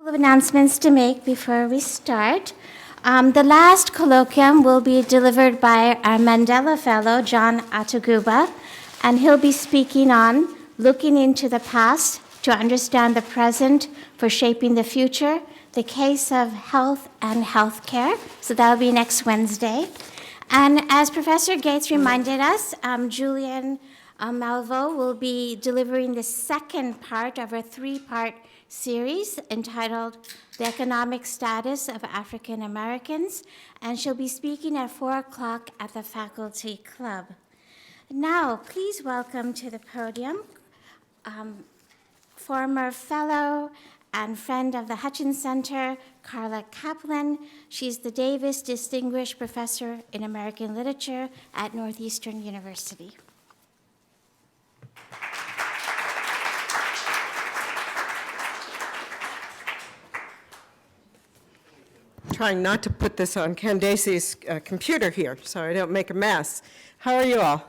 Of announcements to make before we start. The last colloquium will be delivered by our Mandela Fellow, John Ataguba, and he'll be speaking on looking into the past to understand the present for shaping the future, the case of health and healthcare. So that'll be next Wednesday. And as Professor Gates reminded us, Julian Malvo will be delivering the second part of a three-part series entitled The Economic Status of African Americans, and she'll be speaking at 4 o'clock at the Faculty Club. Now, please welcome to the podium former fellow and friend of the Hutchins Center, Carla Kaplan. She's the Davis Distinguished Professor in American Literature at Northeastern University. Trying not to put this on Candacy's computer here so I don't make a mess. How are you all?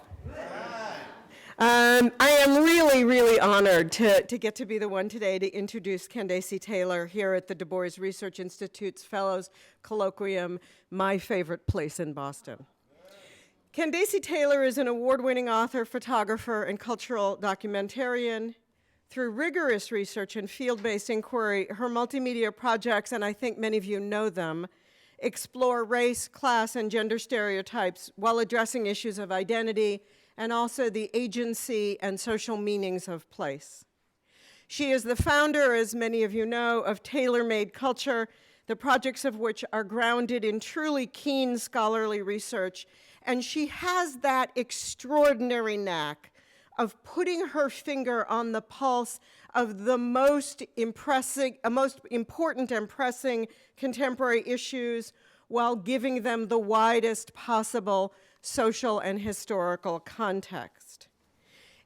I am really honored to get to be the one today to introduce Candacy Taylor here at the Du Bois Research Institute's Fellows Colloquium, my favorite place in Boston. Candacy Taylor is an award-winning author, photographer, and cultural documentarian. Through rigorous research and field-based inquiry, her multimedia projects, and I think many of you know them, explore race, class, and gender stereotypes while addressing issues of identity and also the agency and social meanings of place. She is the founder, as many of you know, of Tailor-Made Culture, the projects of which are grounded in truly keen scholarly research, and she has that extraordinary knack of putting her finger on the pulse of the most important and pressing contemporary issues while giving them the widest possible social and historical context.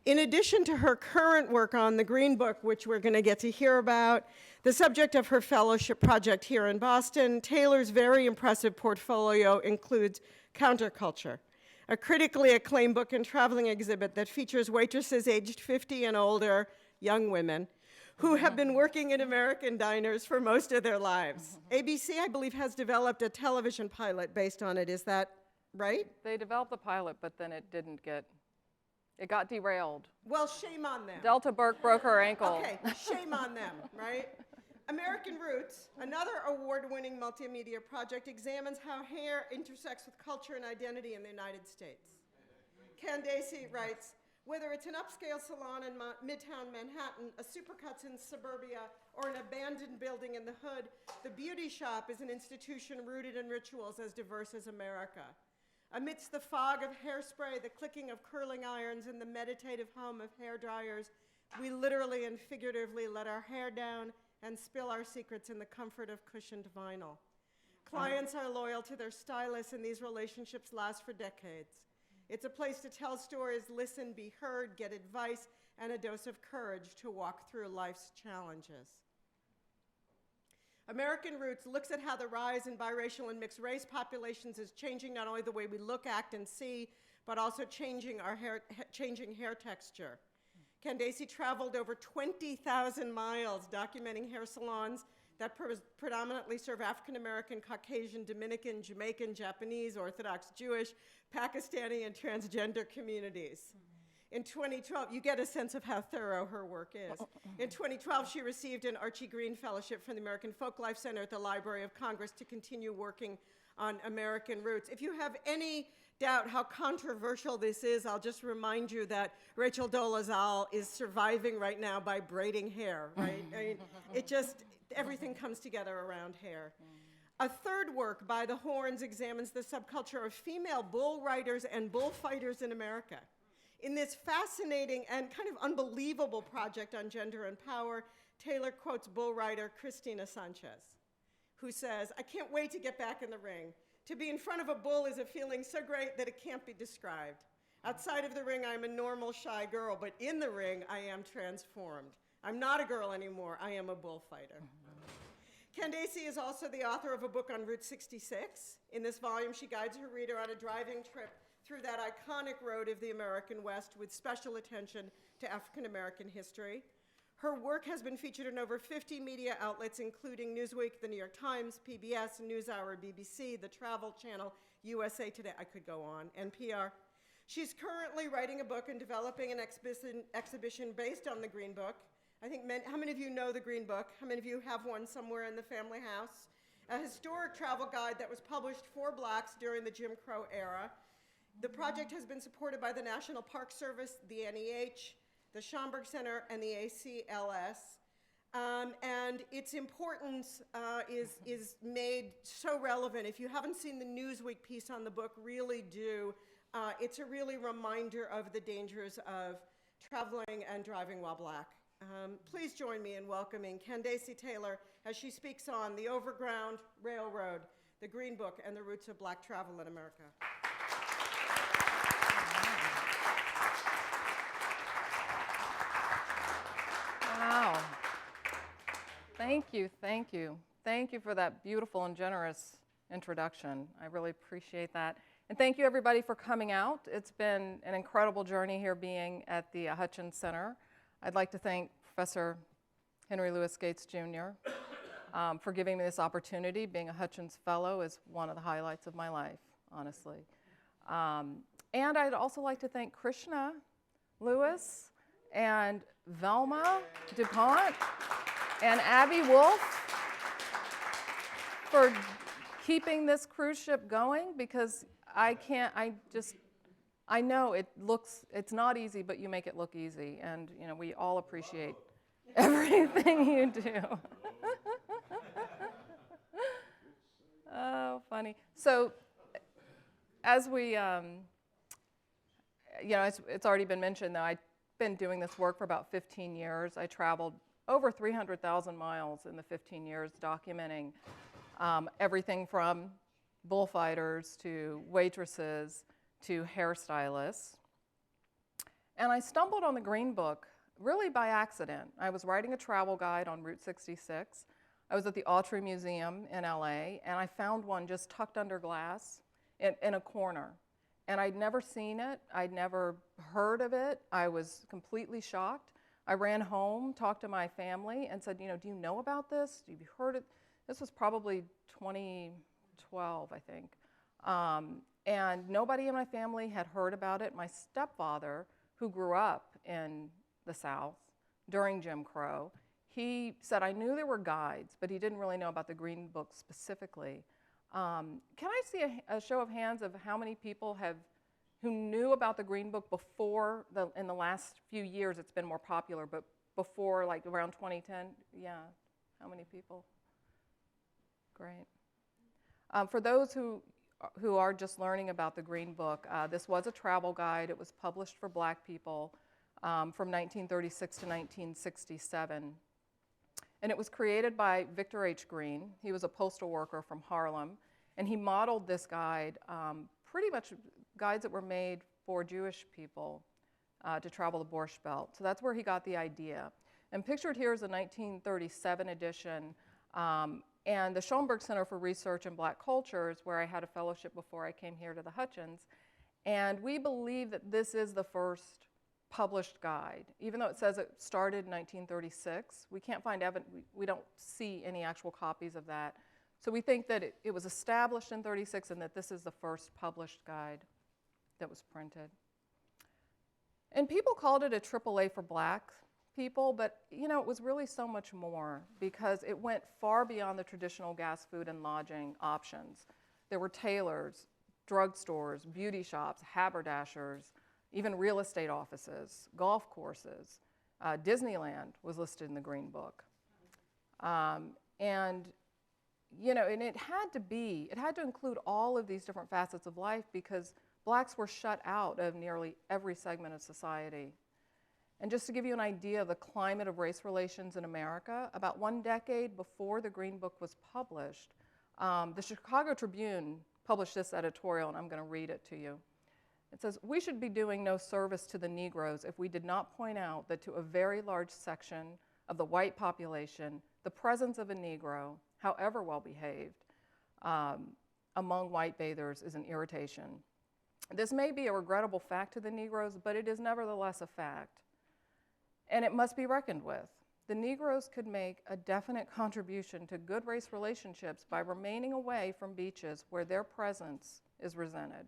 In addition to her current work on the Green Book, which we're going to get to hear about, the subject of her fellowship project here in Boston, Taylor's very impressive portfolio includes Counterculture, a critically acclaimed book and traveling exhibit that features waitresses aged 50 and older, young women, who have been working in American diners for most of their lives. ABC, I believe, has developed a television pilot based on it. Is that right? They developed the pilot, but then it got derailed. Well, shame on them. Delta Burke broke her ankle. Okay, shame on them, right? American Roots, another award-winning multimedia project, examines how hair intersects with culture and identity in the United States. Candacy writes, whether it's an upscale salon in Midtown Manhattan, a Supercuts in suburbia, or an abandoned building in the hood, the beauty shop is an institution rooted in rituals as diverse as America. Amidst the fog of hairspray, the clicking of curling irons, and the meditative hum of hair dryers, we literally and figuratively let our hair down and spill our secrets in the comfort of cushioned vinyl. Clients are loyal to their stylists, and these relationships last for decades. It's a place to tell stories, listen, be heard, get advice, and a dose of courage to walk through life's challenges. American Roots looks at how the rise in biracial and mixed race populations is changing not only the way we look, act, and see, but also changing hair texture. Candacy traveled over 20,000 miles documenting hair salons that predominantly serve African American, Caucasian, Dominican, Jamaican, Japanese, Orthodox Jewish, Pakistani, and transgender communities. In 2012, you get a sense of how thorough her work is. In 2012, she received an Archie Green Fellowship from the American Folklife Center at the Library of Congress to continue working on American Roots. If you have any doubt how controversial this is, I'll just remind you that Rachel Dolezal is surviving right now by braiding hair, right? I mean, everything comes together around hair. A third work, By the Horns, examines the subculture of female bull riders and bullfighters in America. In this fascinating and kind of unbelievable project on gender and power, Taylor quotes bull rider Christina Sanchez, who says, "I can't wait to get back in the ring. To be in front of a bull is a feeling so great that it can't be described. Outside of the ring, I'm a normal, shy girl, but in the ring, I am transformed. I'm not a girl anymore, I am a bullfighter." Candacy is also the author of a book on Route 66. In this volume, she guides her reader on a driving trip through that iconic road of the American West with special attention to African American history. Her work has been featured in over 50 media outlets, including Newsweek, The New York Times, PBS, NewsHour, BBC, The Travel Channel, USA Today, I could go on, NPR. She's currently writing a book and developing an exhibition based on the Green Book. I think how many of you know the Green Book? How many of you have one somewhere in the family house? A historic travel guide that was published for Blacks during the Jim Crow era. The project has been supported by the National Park Service, the NEH, the Schomburg Center, and the ACLS. And its importance is made so relevant. If you haven't seen the Newsweek piece on the book, really do. It's a really reminder of the dangers of traveling and driving while Black. Please join me in welcoming Candacy Taylor as she speaks on the Overground Railroad, the Green Book, and the roots of Black travel in America. Wow. Thank you, thank you. Thank you for that beautiful and generous introduction. I really appreciate that. And thank you, everybody, for coming out. It's been an incredible journey here being at the Hutchins Center. I'd like to thank Professor Henry Louis Gates, Jr. For giving me this opportunity. Being a Hutchins Fellow is one of the highlights of my life, honestly. And I'd also like to thank Krishna Lewis and Velma DuPont and Abby Wolf for keeping this cruise ship going, because I know it's not easy, but you make it look easy, and we all appreciate everything you do. Oh, funny. So, as we, it's already been mentioned, though, I've been doing this work for about 15 years. I traveled over 300,000 miles in the 15 years documenting everything from bullfighters to waitresses to hairstylists. And I stumbled on the Green Book really by accident. I was writing a travel guide on Route 66. I was at the Autry Museum in LA, and I found one just tucked under glass in a corner. And I'd never seen it. I'd never heard of it. I was completely shocked. I ran home, talked to my family, and said, do you know about this? Have you heard it? This was probably 2012, I think. And nobody in my family had heard about it. My stepfather, who grew up in the South during Jim Crow, he said, I knew there were guides, but he didn't really know about the Green Book specifically. Can I see a show of hands of how many people who knew about the Green Book before, in the last few years it's been more popular, but before, like around 2010? Yeah, how many people? Great. For those who are just learning about the Green Book, this was a travel guide. It was published for Black people from 1936 to 1967. And it was created by Victor H. Green. He was a postal worker from Harlem. And he modeled this guide, pretty much guides that were made for Jewish people to travel the Borscht Belt. So that's where he got the idea. And pictured here is a 1937 edition. And the Schomburg Center for Research in Black Cultures, where I had a fellowship before I came here to the Hutchins. And we believe that this is the first published guide. Even though it says it started in 1936, we can't find evidence, we don't see any actual copies of that. So we think that it was established in 36 and that this is the first published guide that was printed. And people called it a AAA for Black people, but it was really so much more, because it went far beyond the traditional gas, food, and lodging options. There were tailors, drugstores, beauty shops, haberdashers, even real estate offices, golf courses. Disneyland was listed in the Green Book. And it had to include all of these different facets of life, because Blacks were shut out of nearly every segment of society. And just to give you an idea of the climate of race relations in America, about 1 decade before the Green Book was published, the Chicago Tribune published this editorial, and I'm going to read it to you. It says, "We should be doing no service to the Negroes if we did not point out that to a very large section of the white population, the presence of a Negro, however well behaved, among white bathers is an irritation. This may be a regrettable fact to the Negroes, but it is nevertheless a fact. And it must be reckoned with. the Negroes could make a definite contribution to good race relationships by remaining away from beaches where their presence is resented.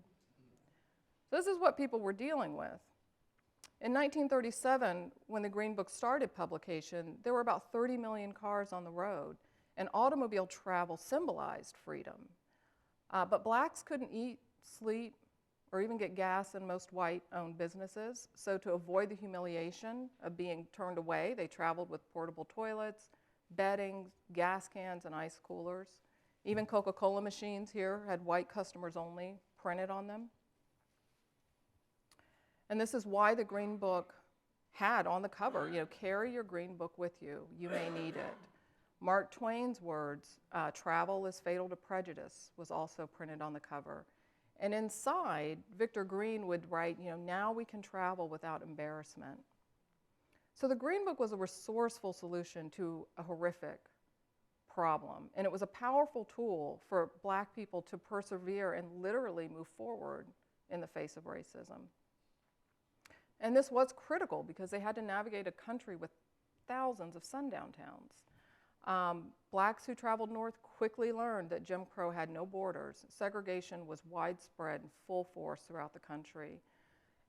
So this is what people were dealing with. In 1937, when the Green Book started publication, there were about 30 million cars on the road, and automobile travel symbolized freedom. But blacks couldn't eat, sleep, or even get gas in most white-owned businesses. So to avoid the humiliation of being turned away, they traveled with portable toilets, bedding, gas cans, and ice coolers. Even Coca-Cola machines here had white customers only printed on them. And this is why the Green Book had on the cover, carry your Green Book with you. You may need it. Mark Twain's words, travel is fatal to prejudice, was also printed on the cover. And inside, Victor Green would write, now we can travel without embarrassment. So the Green Book was a resourceful solution to a horrific problem. And it was a powerful tool for black people to persevere and literally move forward in the face of racism. And this was critical because they had to navigate a country with thousands of sundown towns. Blacks who traveled north quickly learned that Jim Crow had no borders. Segregation was widespread and full force throughout the country.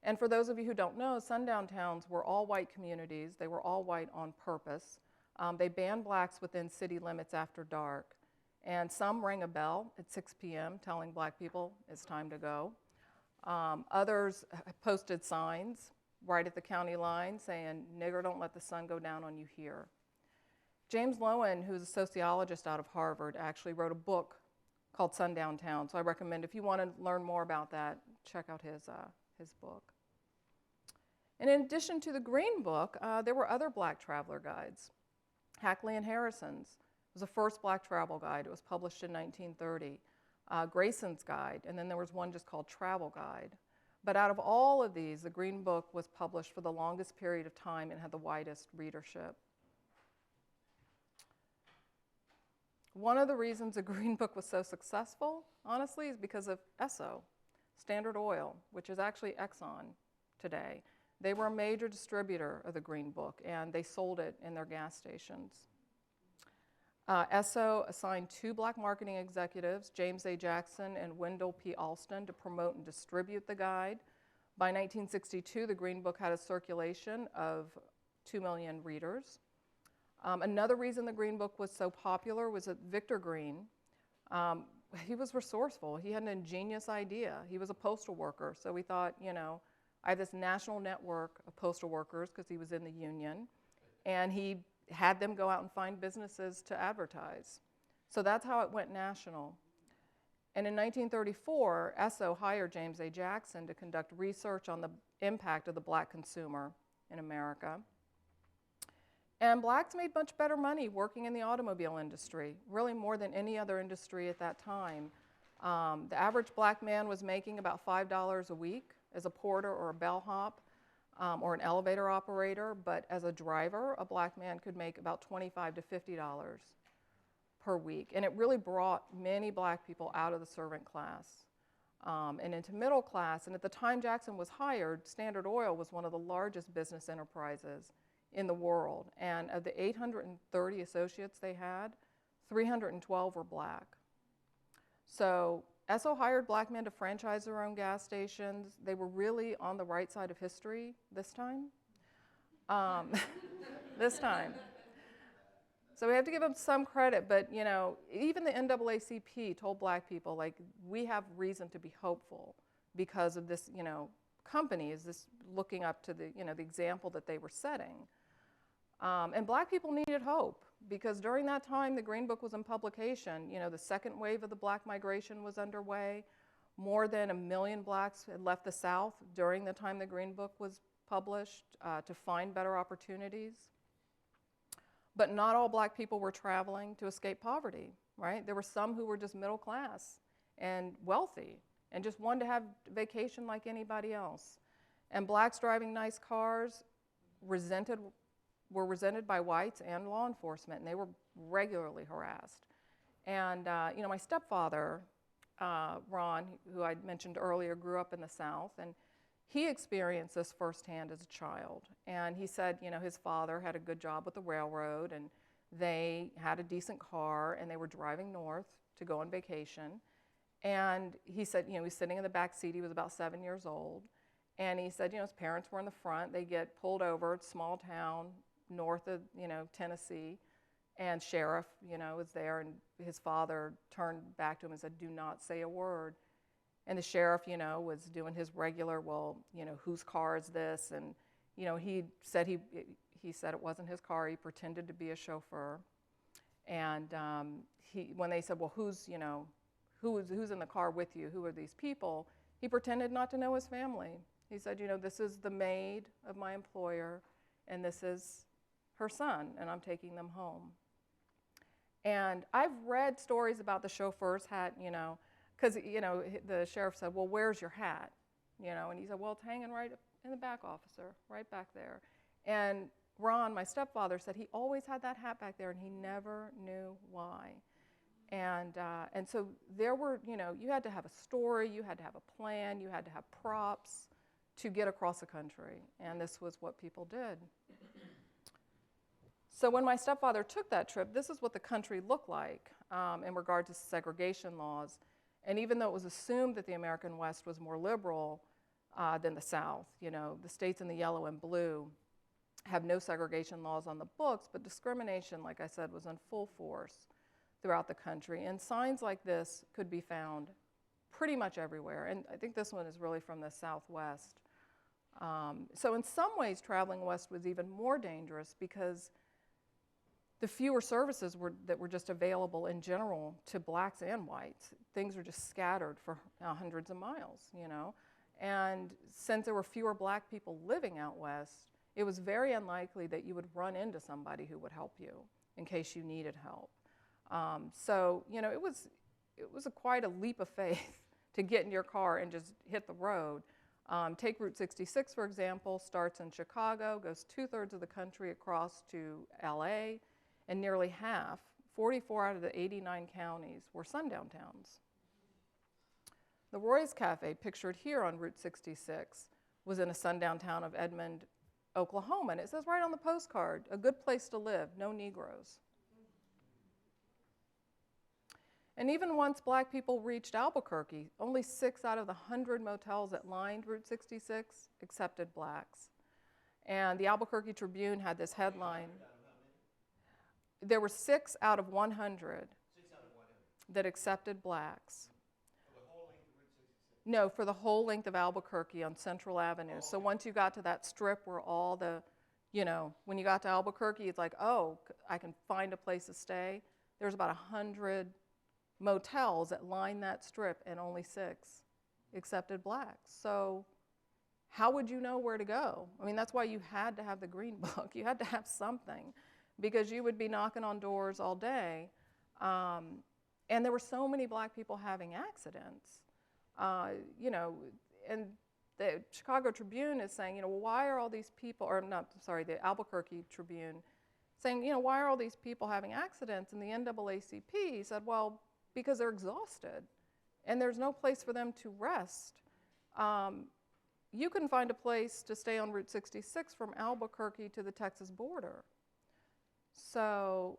And for those of you who don't know, sundown towns were all white communities. They were all white on purpose. They banned blacks within city limits after dark. And some rang a bell at 6 p.m. telling black people it's time to go. Others posted signs right at the county line saying, "Nigger, don't let the sun go down on you here." James Loewen, who's a sociologist out of Harvard, actually wrote a book called Sundown Town. So I recommend, if you want to learn more about that, check out his book. And in addition to the Green Book, there were other black traveler guides. Hackley and Harrison's was the first black travel guide. It was published in 1930. Grayson's Guide, and then there was one just called Travel Guide. But out of all of these, the Green Book was published for the longest period of time and had the widest readership. One of the reasons the Green Book was so successful, honestly, is because of Esso, Standard Oil, which is actually Exxon today. They were a major distributor of the Green Book, and they sold it in their gas stations. Esso assigned 2 black marketing executives, James A. Jackson and Wendell P. Alston, to promote and distribute the guide. By 1962, the Green Book had a circulation of 2 million readers. Another reason the Green Book was so popular was that Victor Green, he was resourceful. He had an ingenious idea. He was a postal worker, so we thought, I have this national network of postal workers because he was in the union, and he had them go out and find businesses to advertise. So that's how it went national. And in 1934, Esso hired James A. Jackson to conduct research on the impact of the black consumer in America. And blacks made much better money working in the automobile industry, really more than any other industry at that time. The average black man was making about $5 a week as a porter or a bellhop or an elevator operator, but as a driver, a black man could make about $25 to $50 per week. And it really brought many black people out of the servant class and into middle class. And at the time Jackson was hired, Standard Oil was one of the largest business enterprises in the world. And of the 830 associates they had, 312 were black. So Esso hired black men to franchise their own gas stations. They were really on the right side of history this time. This time. So we have to give them some credit, but even the NAACP told black people, we have reason to be hopeful because of this, company is this looking up to the, the example that they were setting. And black people needed hope because during that time the Green Book was in publication. The second wave of the black migration was underway. More than 1 million blacks had left the South during the time the Green Book was published to find better opportunities. But not all black people were traveling to escape poverty, right? There were some who were just middle class and wealthy and just wanted to have vacation like anybody else. And blacks driving nice cars were resented by whites and law enforcement, and they were regularly harassed. And my stepfather, Ron, who I mentioned earlier, grew up in the South, and he experienced this firsthand as a child. And he said, his father had a good job with the railroad, and they had a decent car, and they were driving north to go on vacation. And he said, he was sitting in the back seat. He was about 7 years old. And he said, his parents were in the front. They get pulled over. It's a small town north of, Tennessee. And sheriff, was there. And his father turned back to him and said, "Do not say a word." And the sheriff, was doing his regular, well, whose car is this? And, he said it wasn't his car. He pretended to be a chauffeur. And when they said, well, who's in the car with you? Who are these people? He pretended not to know his family. He said, this is the maid of my employer, and this is her son, and I'm taking them home. And I've read stories about the chauffeur's hat, because, the sheriff said, well, where's your hat? And he said, well, it's hanging right in the back, officer, right back there. And Ron, my stepfather, said he always had that hat back there, and he never knew why. And so there were, you had to have a story, you had to have a plan, you had to have props to get across the country, and this was what people did. So when my stepfather took that trip, this is what the country looked like in regard to segregation laws. And even though it was assumed that the American West was more liberal than the South, the states in the yellow and blue have no segregation laws on the books, but discrimination, like I said, was in full force throughout the country. And signs like this could be found pretty much everywhere. And I think this one is really from the Southwest. So in some ways, traveling west was even more dangerous because the fewer services that were just available in general to blacks and whites. Things were just scattered for hundreds of miles, And since there were fewer black people living out west, it was very unlikely that you would run into somebody who would help you in case you needed help. So, it was quite a leap of faith to get in your car and just hit the road. Take Route 66, for example, starts in Chicago, goes 2/3 of the country across to LA, and nearly half, 44 out of the 89 counties, were sundown towns. The Roy's Cafe, pictured here on Route 66, was in a sundown town of Edmond, Oklahoma, and it says right on the postcard, "A good place to live, no Negroes." And even once black people reached Albuquerque, only 6 out of the 100 motels that lined Route 66 accepted blacks. And the Albuquerque Tribune had this headline. There were 6 out of 100 that accepted blacks. For the whole length of Route 66? No, for the whole length of Albuquerque on Central Avenue. Oh, okay. So once you got to that strip where all the, when you got to Albuquerque, it's like, oh, I can find a place to stay. There's about 100 motels that line that strip, and only 6 accepted blacks. So how would you know where to go? I mean, that's why you had to have the Green Book. You had to have something, because you would be knocking on doors all day. And there were so many black people having accidents, and the Chicago Tribune is saying, well, why are all these people, or not, sorry, the Albuquerque Tribune saying, why are all these people having accidents? And the NAACP said, well, because they're exhausted and there's no place for them to rest. You can find a place to stay on Route 66 from Albuquerque to the Texas border. So,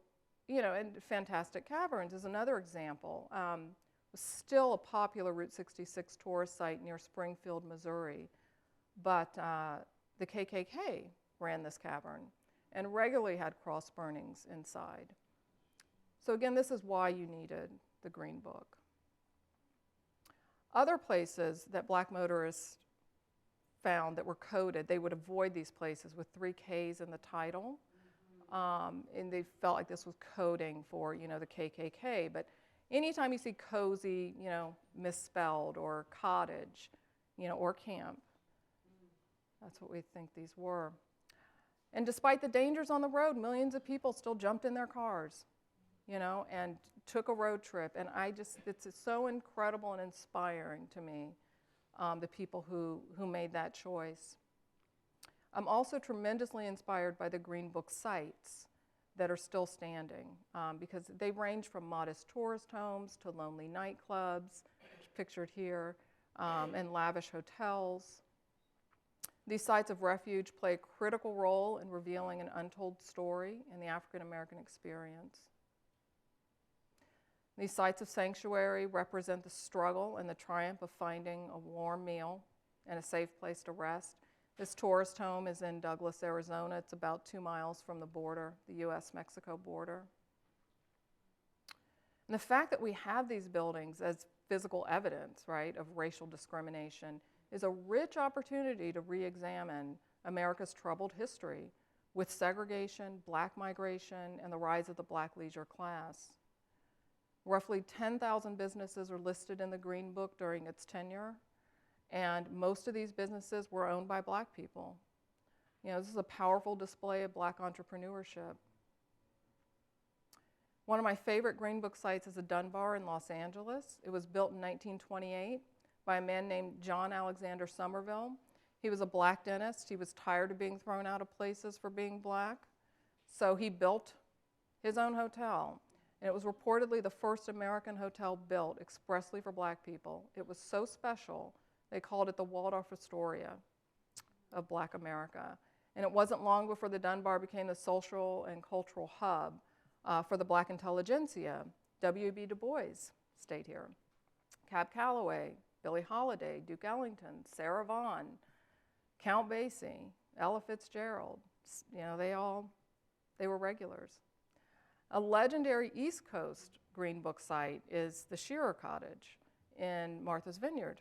and Fantastic Caverns is another example. Was still a popular Route 66 tourist site near Springfield, Missouri, but the KKK ran this cavern and regularly had cross burnings inside. So again, this is why you needed the Green Book. Other places that black motorists found that were coded, they would avoid these places with 3 Ks in the title. And they felt like this was coding for, the KKK. But anytime you see cozy, misspelled, or cottage, or camp, that's what we think these were. And despite the dangers on the road, millions of people still jumped in their cars, and took a road trip. And it's so incredible and inspiring to me, the people who made that choice. I'm also tremendously inspired by the Green Book sites that are still standing, because they range from modest tourist homes to lonely nightclubs, pictured here, and lavish hotels. These sites of refuge play a critical role in revealing an untold story in the African American experience. These sites of sanctuary represent the struggle and the triumph of finding a warm meal and a safe place to rest. This tourist home is in Douglas, Arizona. It's about 2 miles from the border, the US-Mexico border. And the fact that we have these buildings as physical evidence, right, of racial discrimination is a rich opportunity to re-examine America's troubled history with segregation, black migration, and the rise of the black leisure class. Roughly 10,000 businesses are listed in the Green Book during its tenure, and most of these businesses were owned by black people. You know, this is a powerful display of black entrepreneurship. One of my favorite Green Book sites is the Dunbar in Los Angeles. It was built in 1928 by a man named John Alexander Somerville. He was a black dentist. He was tired of being thrown out of places for being black, so he built his own hotel. And it was reportedly the first American hotel built expressly for black people. It was so special, they called it the Waldorf Astoria of Black America. And it wasn't long before the Dunbar became the social and cultural hub for the black intelligentsia. W.B. Du Bois stayed here. Cab Calloway, Billie Holiday, Duke Ellington, Sarah Vaughan, Count Basie, Ella Fitzgerald. You know, they were regulars. A legendary East Coast Green Book site is the Shearer Cottage in Martha's Vineyard.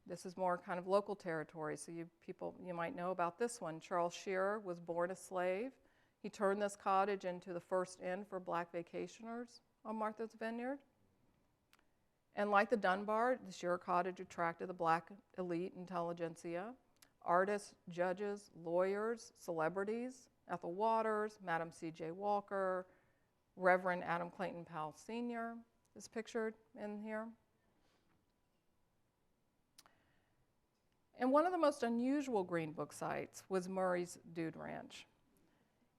This is more kind of local territory, so you might know about this one. Charles Shearer was born a slave. He turned this cottage into the first inn for black vacationers on Martha's Vineyard. And like the Dunbar, the Shearer Cottage attracted the black elite intelligentsia, artists, judges, lawyers, celebrities. Ethel Waters, Madam C.J. Walker, Reverend Adam Clayton Powell Sr. is pictured in here. And one of the most unusual Green Book sites was Murray's Dude Ranch.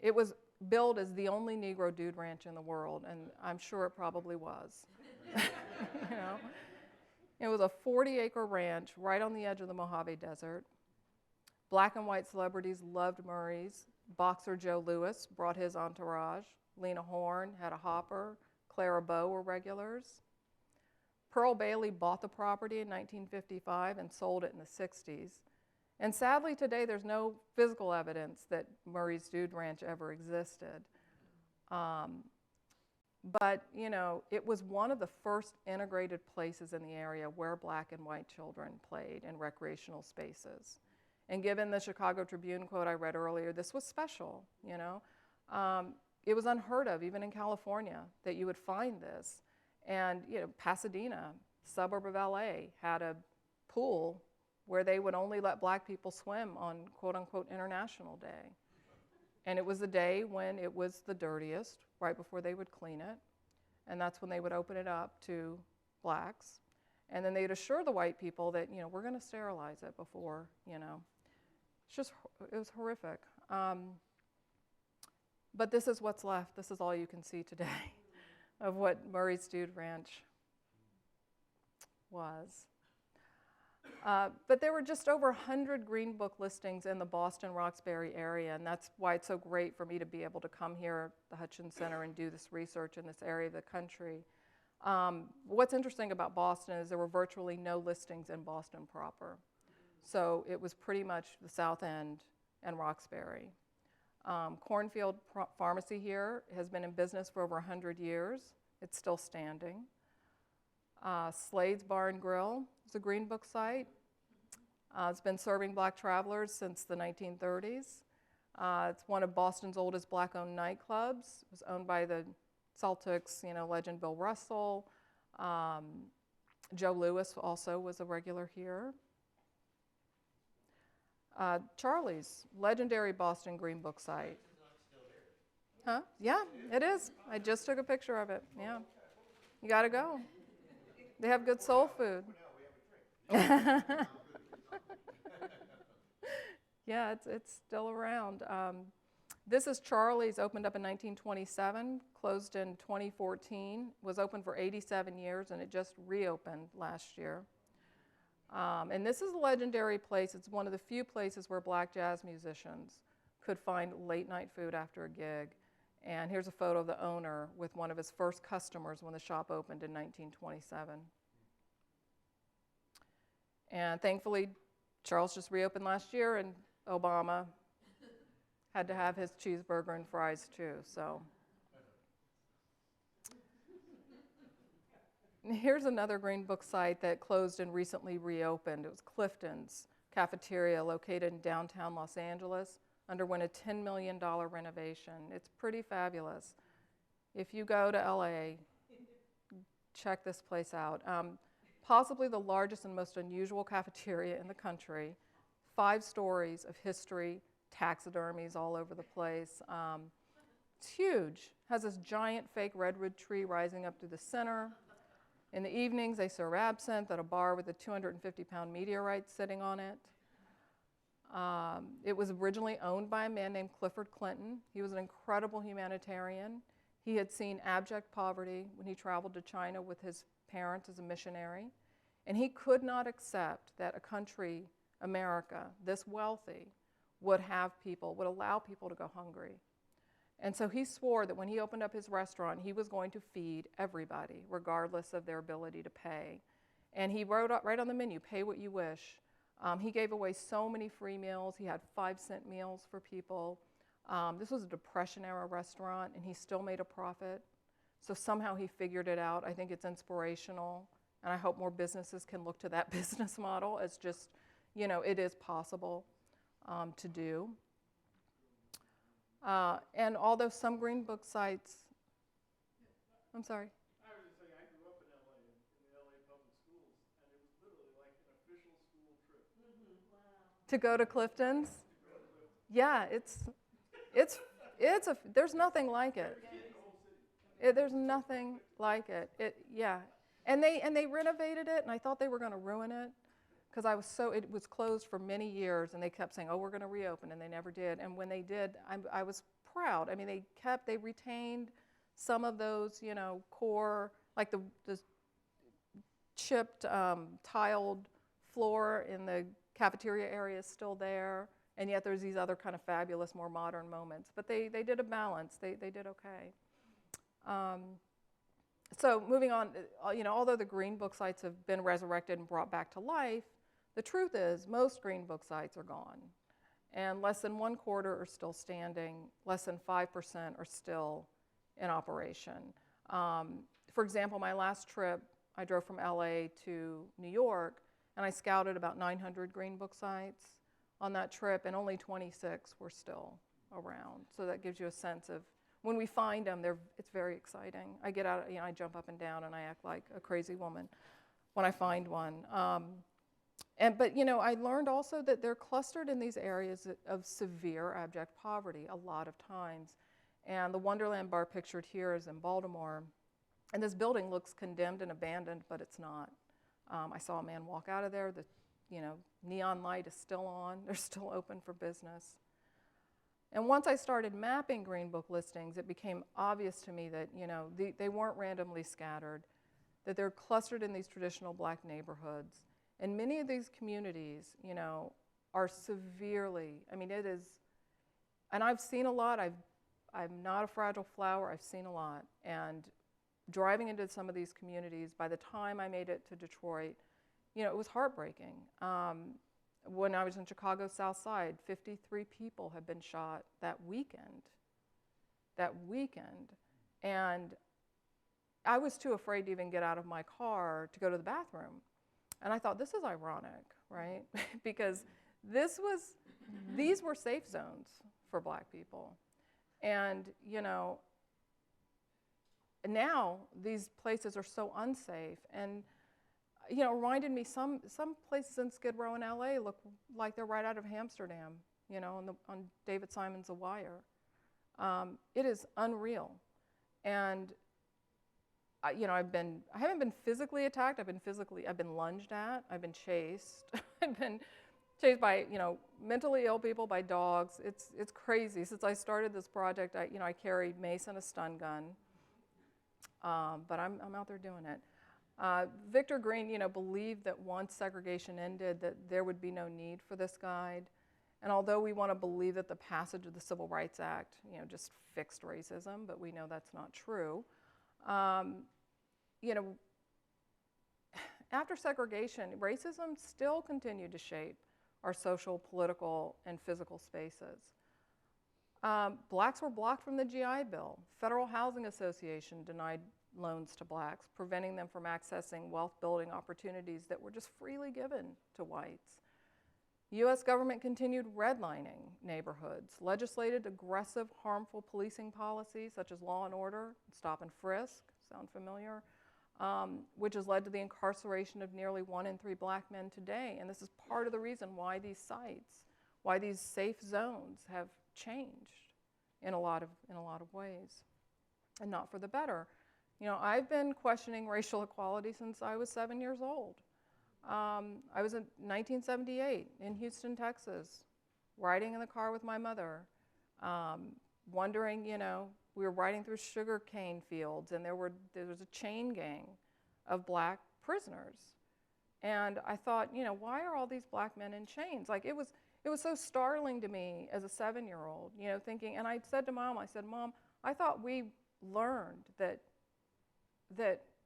It was billed as the only Negro dude ranch in the world, and I'm sure it probably was. You know? It was a 40-acre ranch right on the edge of the Mojave Desert. Black and white celebrities loved Murray's. Boxer Joe Louis brought his entourage. Lena Horne had a hopper. Clara Bow were regulars. Pearl Bailey bought the property in 1955 and sold it in the 60s. And sadly today there's no physical evidence that Murray's Dude Ranch ever existed. But you know, it was one of the first integrated places in the area where black and white children played in recreational spaces. And given the Chicago Tribune quote I read earlier, this was special, you know. It was unheard of, even in California, that you would find this. And you know, Pasadena, suburb of LA, had a pool where they would only let black people swim on quote unquote International Day. And it was the day when it was the dirtiest, right before they would clean it. And that's when they would open it up to blacks. And then they'd assure the white people that, you know, we're going to sterilize it before, you know. It was horrific. But this is what's left. This is all you can see today of what Murray's Dude Ranch was. But there were just over 100 Green Book listings in the Boston-Roxbury area, and that's why it's so great for me to be able to come here at the Hutchins Center and do this research in this area of the country. What's interesting about Boston is there were virtually no listings in Boston proper. So it was pretty much the South End and Roxbury. Cornfield Pharmacy here has been in business for over 100 years. It's still standing. Slade's Bar and Grill is a Green Book site. It's been serving black travelers since the 1930s. It's one of Boston's oldest black-owned nightclubs. It was owned by the Celtics, you know, legend Bill Russell. Joe Louis also was a regular here. Charlie's, legendary Boston Green Book site. Huh? Yeah, it is. I just took a picture of it. Yeah. You got to go. They have good soul food. Yeah, it's still around. This is Charlie's, opened up in 1927, closed in 2014, was open for 87 years, and it just reopened last year. And this is a legendary place. It's one of the few places where black jazz musicians could find late night food after a gig. And here's a photo of the owner with one of his first customers when the shop opened in 1927. And thankfully, Charles just reopened last year, and Obama had to have his cheeseburger and fries too, so. And here's another Green Book site that closed and recently reopened. It was Clifton's Cafeteria, located in downtown Los Angeles, underwent a $10 million renovation. It's pretty fabulous. If you go to LA, check this place out. Possibly the largest and most unusual cafeteria in the country. 5 stories of history, taxidermies all over the place. It's huge. Has this giant fake redwood tree rising up through the center. In the evenings, they serve absinthe at a bar with a 250-pound meteorite sitting on it. It was originally owned by a man named Clifford Clinton. He was an incredible humanitarian. He had seen abject poverty when he traveled to China with his parents as a missionary. And he could not accept that a country, America, this wealthy, would allow people to go hungry. And so he swore that when he opened up his restaurant, he was going to feed everybody, regardless of their ability to pay. And he wrote right on the menu, pay what you wish. He gave away so many free meals. He had 5-cent meals for people. This was a Depression-era restaurant, and he still made a profit. So somehow he figured it out. I think it's inspirational, and I hope more businesses can look to that business model as just, it is possible to do. And although some Green Book sites, I'm sorry. I was just saying, I grew up in LA, in the LA public schools, and it was literally like an official school trip. Wow. To go to Clifton's? Yeah, there's nothing like it. There's nothing like it. Yeah. And they renovated it, and I thought they were going to ruin it because it was closed for many years, and they kept saying, oh, we're going to reopen, and they never did. And when they did, I was proud. I mean, they retained some of those, core, like the chipped, tiled floor in the cafeteria area is still there, and yet there's these other kind of fabulous, more modern moments. But they did a balance. They did okay. So moving on, although the Green Book sites have been resurrected and brought back to life, the truth is most Green Book sites are gone. And less than 1/4 are still standing. Less than 5% are still in operation. For example, my last trip, I drove from LA to New York, and I scouted about 900 Green Book sites on that trip, and only 26 were still around. So that gives you a sense of, when we find them, it's very exciting. I get out, I jump up and down, and I act like a crazy woman when I find one. But I learned also that they're clustered in these areas of severe abject poverty a lot of times. And the Wonderland Bar pictured here is in Baltimore. And this building looks condemned and abandoned, but it's not. I saw a man walk out of there. The neon light is still on. They're still open for business. And once I started mapping Green Book listings, it became obvious to me that they weren't randomly scattered, that they're clustered in these traditional black neighborhoods. And many of these communities, are severely, it is, and I've seen a lot. I'm not a fragile flower. I've seen a lot. And driving into some of these communities, by the time I made it to Detroit, it was heartbreaking. When I was in Chicago's South Side, 53 people had been shot that weekend. And I was too afraid to even get out of my car to go to the bathroom. And I thought, this is ironic, right? Because these were safe zones for black people. And, now these places are so unsafe. And, it reminded me, some places in Skid Row in LA look like they're right out of Amsterdam, on David Simon's The Wire. It is unreal. And I haven't been physically attacked. I've been lunged at. I've been chased. I've been chased by, mentally ill people, by dogs. It's crazy. Since I started this project, I carry mace and a stun gun. But I'm out there doing it. Victor Green, believed that once segregation ended, that there would be no need for this guide. And although we want to believe that the passage of the Civil Rights Act, just fixed racism, but we know that's not true. After segregation, racism still continued to shape our social, political, and physical spaces. Blacks were blocked from the GI Bill. Federal Housing Association denied loans to blacks, preventing them from accessing wealth-building opportunities that were just freely given to whites. U.S. government continued redlining neighborhoods, legislated aggressive, harmful policing policies such as law and order, stop and frisk, sound familiar? Which has led to the incarceration of nearly 1 in 3 black men today. And this is part of the reason why these sites, why these safe zones have changed in a lot of ways, and not for the better. I've been questioning racial equality since I was 7 years old. I was in 1978 in Houston, Texas, riding in the car with my mother, wondering, we were riding through sugarcane fields, and there was a chain gang of black prisoners. And I thought, why are all these black men in chains? Like, it was so startling to me as a 7-year-old, thinking, and I said to Mom, Mom, I thought we learned that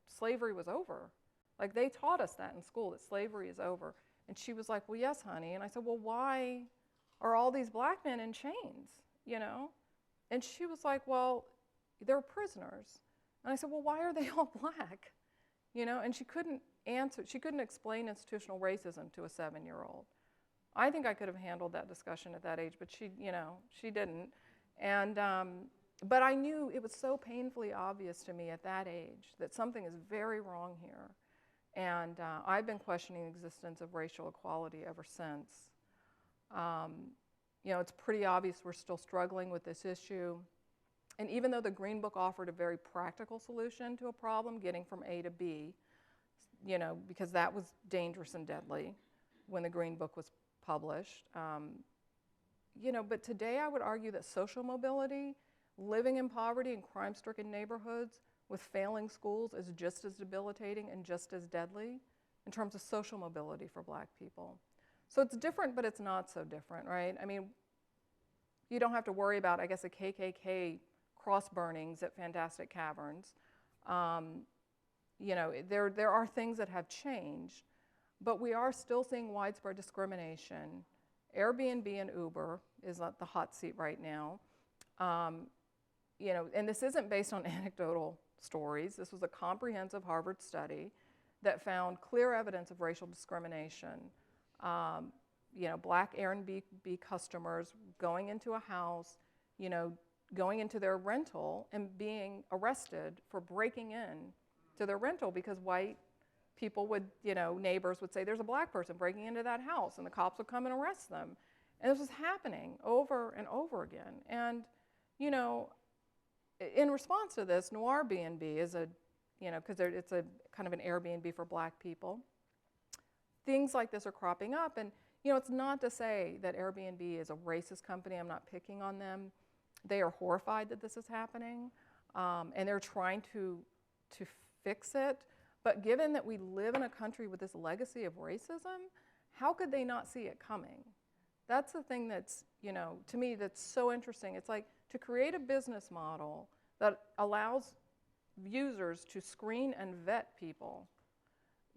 slavery was over. Like, they taught us that in school, that slavery is over. And she was like, well, yes, honey. And I said, well, why are all these black men in chains, And she was like, well, they're prisoners. And I said, well, why are they all black? And she couldn't answer, she couldn't explain institutional racism to a 7-year-old. I think I could have handled that discussion at that age, but she didn't. And, but I knew it was so painfully obvious to me at that age that something is very wrong here. And I've been questioning the existence of racial equality ever since. It's pretty obvious we're still struggling with this issue. And even though the Green Book offered a very practical solution to a problem, getting from A to B, because that was dangerous and deadly when the Green Book was published. But today I would argue that social mobility, living in poverty in crime-stricken neighborhoods with failing schools is just as debilitating and just as deadly in terms of social mobility for black people. So it's different, but it's not so different, right? I mean, you don't have to worry about, I guess, a KKK cross burnings at Fantastic Caverns. There are things that have changed, but we are still seeing widespread discrimination. Airbnb and Uber is at the hot seat right now. And this isn't based on anecdotal stories. This was a comprehensive Harvard study that found clear evidence of racial discrimination. Black Airbnb customers going into a house, going into their rental and being arrested for breaking in to their rental because white people would, neighbors would say, there's a black person breaking into that house, and the cops would come and arrest them. And this was happening over and over again. And, in response to this, Noir B&B is because it's a kind of an Airbnb for black people. Things like this are cropping up, and it's not to say that Airbnb is a racist company. I'm not picking on them. They are horrified that this is happening, and they're trying to fix it. But given that we live in a country with this legacy of racism, how could they not see it coming? That's the thing that's, to me, that's so interesting. It's like to create a business model that allows users to screen and vet people,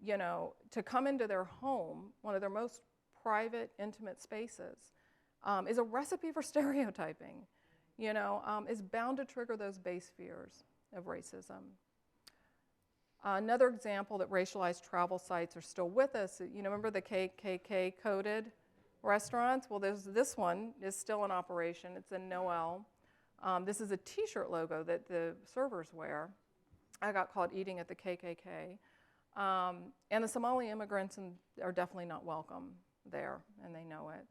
to come into their home, one of their most private, intimate spaces, is a recipe for stereotyping, is bound to trigger those base fears of racism. Another example that racialized travel sites are still with us, remember the KKK coded restaurants? Well, this one is still in operation. It's in Noel. This is a t-shirt logo that the servers wear. I got caught eating at the KKK. And the Somali immigrants are definitely not welcome there, and they know it.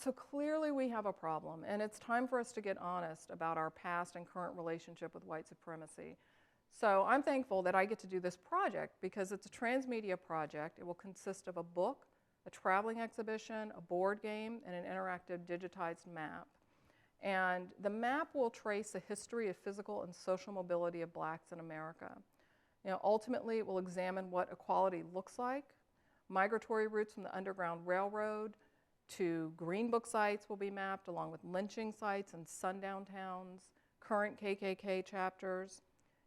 So clearly we have a problem, and it's time for us to get honest about our past and current relationship with white supremacy. So I'm thankful that I get to do this project because it's a transmedia project. It will consist of a book, a traveling exhibition, a board game, and an interactive digitized map. And the map will trace the history of physical and social mobility of blacks in America. Ultimately, it will examine what equality looks like. Migratory routes from the Underground Railroad to Green Book sites will be mapped, along with lynching sites and sundown towns, current KKK chapters.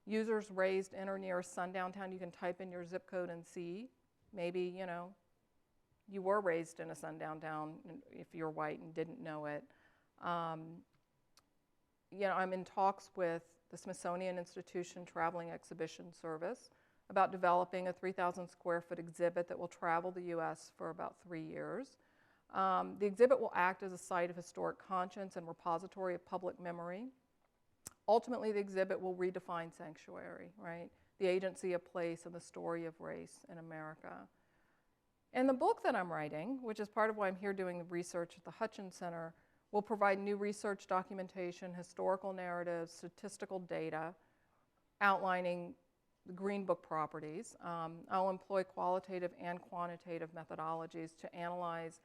Users raised in or near a sundown town, you can type in your zip code and see. Maybe, you were raised in a sundown town if you're white and didn't know it. I'm in talks with the Smithsonian Institution Traveling Exhibition Service about developing a 3,000 square foot exhibit that will travel the US for about 3 years. The exhibit will act as a site of historic conscience and repository of public memory. Ultimately, the exhibit will redefine sanctuary, right? The agency of place and the story of race in America. And the book that I'm writing, which is part of why I'm here doing the research at the Hutchins Center, will provide new research documentation, historical narratives, statistical data, outlining the Green Book properties. I'll employ qualitative and quantitative methodologies to analyze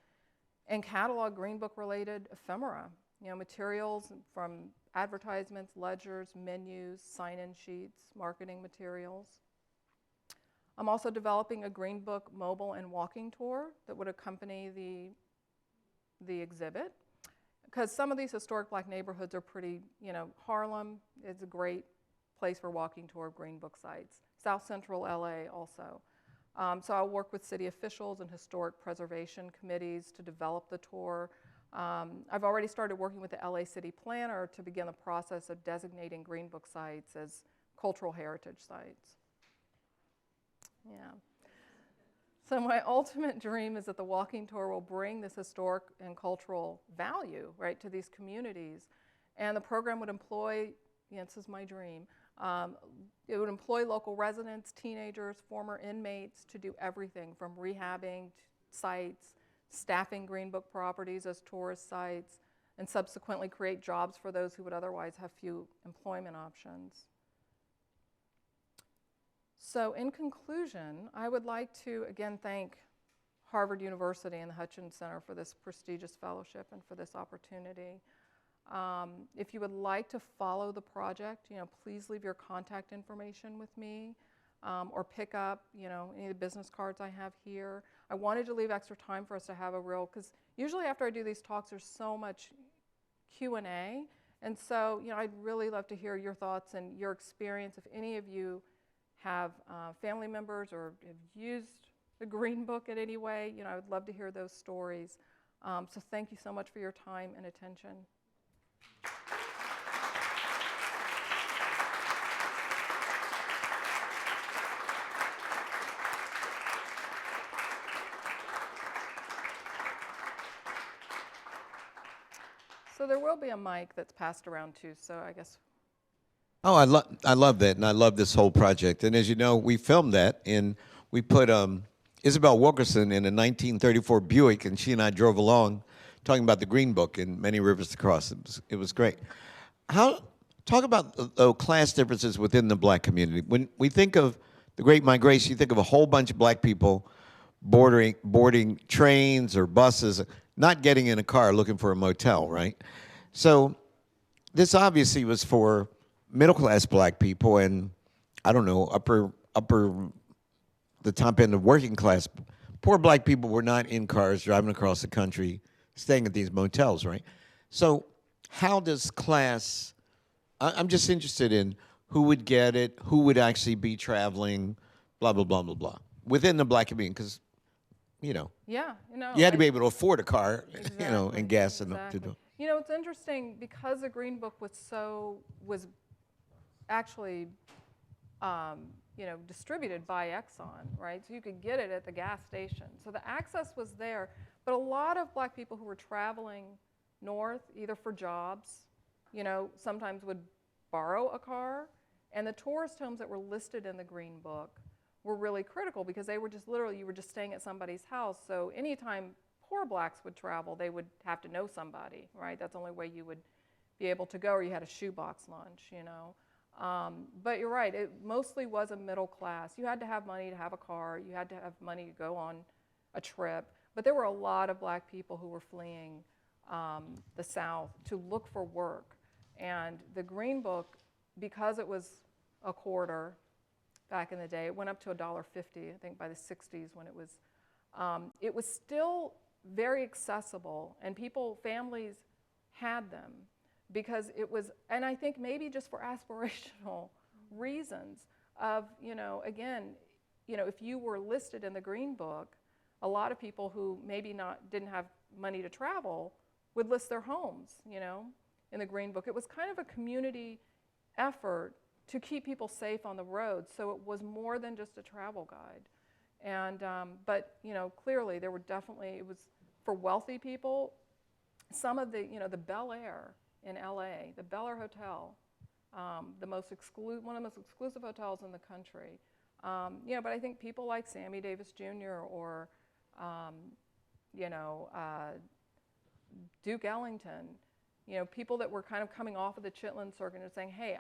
and catalog Green Book-related ephemera, materials from advertisements, ledgers, menus, sign-in sheets, marketing materials. I'm also developing a Green Book mobile and walking tour that would accompany the exhibit, because some of these historic Black neighborhoods are pretty, Harlem is a great place for walking tour of Green Book sites. South Central LA also. So I'll work with city officials and historic preservation committees to develop the tour. I've already started working with the LA City Planner to begin the process of designating Green Book sites as cultural heritage sites. Yeah. So my ultimate dream is that the walking tour will bring this historic and cultural value, right, to these communities. And the program would employ, this is my dream, it would employ local residents, teenagers, former inmates to do everything from rehabbing sites, staffing Green Book properties as tourist sites, and subsequently create jobs for those who would otherwise have few employment options. So in conclusion, I would like to again thank Harvard University and the Hutchins Center for this prestigious fellowship and for this opportunity. If you would like to follow the project, please leave your contact information with me, or pick up, any of the business cards I have here. I wanted to leave extra time for us to have because usually after I do these talks, there's so much Q&A, and so, I'd really love to hear your thoughts and your experience. If any of you have family members or have used the Green Book in any way, I would love to hear those stories. So thank you so much for your time and attention. So there will be a mic that's passed around too, so I guess. Oh, I love that, and I love this whole project. And as you know, we filmed that, and we put Isabel Wilkerson in a 1934 Buick, and she and I drove along talking about the Green Book and many rivers to cross. It was great. Talk about the class differences within the Black community. When we think of the Great Migration, you think of a whole bunch of Black people boarding trains or buses, not getting in a car looking for a motel, right? So this obviously was for middle-class Black people and, I don't know, the top end of working class. Poor Black people were not in cars driving across the country, staying at these motels, right? So how does class, I'm just interested in who would get it, who would actually be traveling, blah, blah, blah, blah, blah, within the Black community, because, Yeah, you had to be able to afford a car, exactly, and gas exactly. to do. It's interesting because the Green Book was actually, distributed by Exxon, right? So you could get it at the gas station. So the access was there, but a lot of Black people who were traveling north, either for jobs, sometimes would borrow a car, and the tourist homes that were listed in the Green Book were really critical because they were just literally, you were just staying at somebody's house. So anytime poor Blacks would travel, they would have to know somebody, right? That's the only way you would be able to go, or you had a shoebox lunch, But you're right, it mostly was a middle class. You had to have money to have a car, you had to have money to go on a trip, but there were a lot of Black people who were fleeing the South to look for work. And the Green Book, because it was a quarter back in the day. It went up to $1.50, I think, by the 60s when it was still very accessible, and families had them because it was, and I think maybe just for aspirational reasons of, again, if you were listed in the Green Book, a lot of people who maybe didn't have money to travel would list their homes, in the Green Book. It was kind of a community effort to keep people safe on the road, so it was more than just a travel guide. And, but, clearly there were definitely, it was for wealthy people. Some of the, the Bel Air in LA, the Bel Air Hotel, one of the most exclusive hotels in the country. But I think people like Sammy Davis Jr. or, Duke Ellington, people that were kind of coming off of the Chitlin circuit and saying, hey,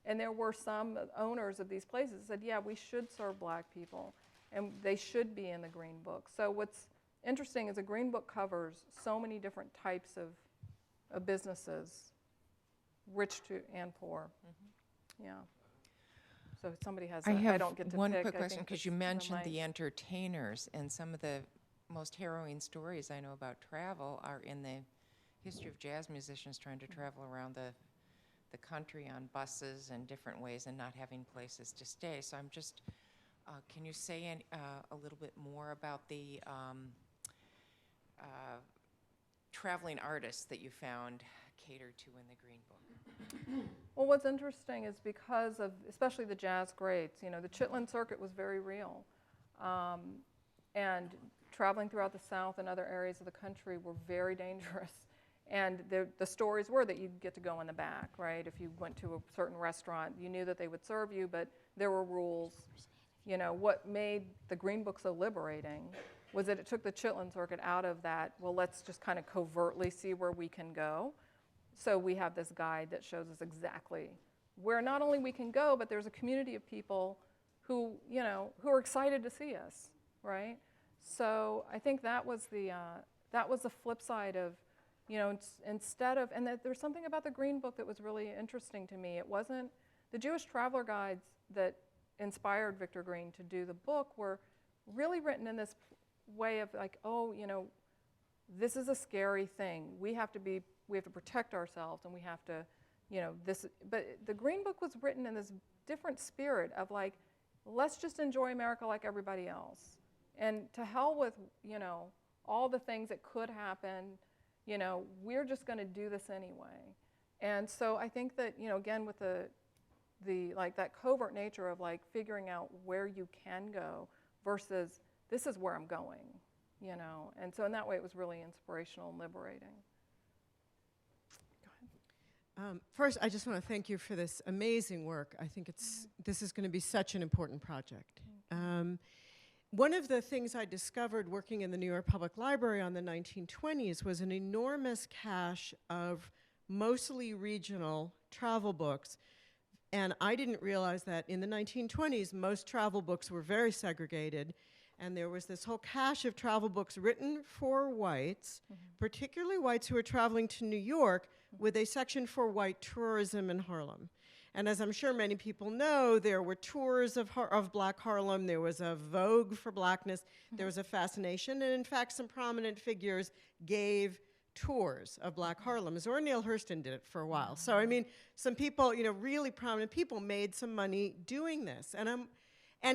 and there were some owners of these places that said, yeah, we should serve black people, and they should be in the Green Book. So what's interesting is the Green Book covers so many different types of businesses, rich to and poor. Mm-hmm. Yeah. So if somebody has, I don't get to one pick. Quick question, because you it's mentioned the the entertainers, and some of the most harrowing stories I know about travel are in the history of jazz musicians trying to travel around the country on buses and different ways and not having places to stay. So I'm just, can you say a little bit more about the traveling artists that you found catered to in the Green Book? Well, what's interesting is because of, especially the jazz greats, the Chitlin circuit was very real. And traveling throughout the South and other areas of the country were very dangerous. And the stories were that you'd get to go in the back, right? If you went to a certain restaurant, you knew that they would serve you, but there were rules. What made the Green Book so liberating was that it took the Chitlin circuit out of that, well, let's just kind of covertly see where we can go. So we have this guide that shows us exactly where not only we can go, but there's a community of people who are excited to see us, right? So I think that was the flip side of, instead of, and that there's something about the Green Book that was really interesting to me. It wasn't, the Jewish traveler guides that inspired Victor Green to do the book were really written in this way of like, this is a scary thing. We have to protect ourselves, and we have to, but the Green Book was written in this different spirit of like, let's just enjoy America like everybody else. And to hell with, all the things that could happen, we're just going to do this anyway. And so I think that, again, with the like that covert nature of like figuring out where you can go versus this is where I'm going, And so in that way, it was really inspirational and liberating. Go ahead. First, I just want to thank you for this amazing work. I think this is going to be such an important project. One of the things I discovered working in the New York Public Library on the 1920s was an enormous cache of mostly regional travel books. And I didn't realize that in the 1920s, most travel books were very segregated. And there was this whole cache of travel books written for whites, particularly whites who were traveling to New York, with a section for white tourism in Harlem. And as I'm sure many people know, there were tours of Black Harlem. There was a vogue for blackness. There was a fascination. And in fact, some prominent figures gave tours of Black Harlem. Zora Neale Hurston did it for a while. So, I mean, some people, really prominent people made some money doing this. And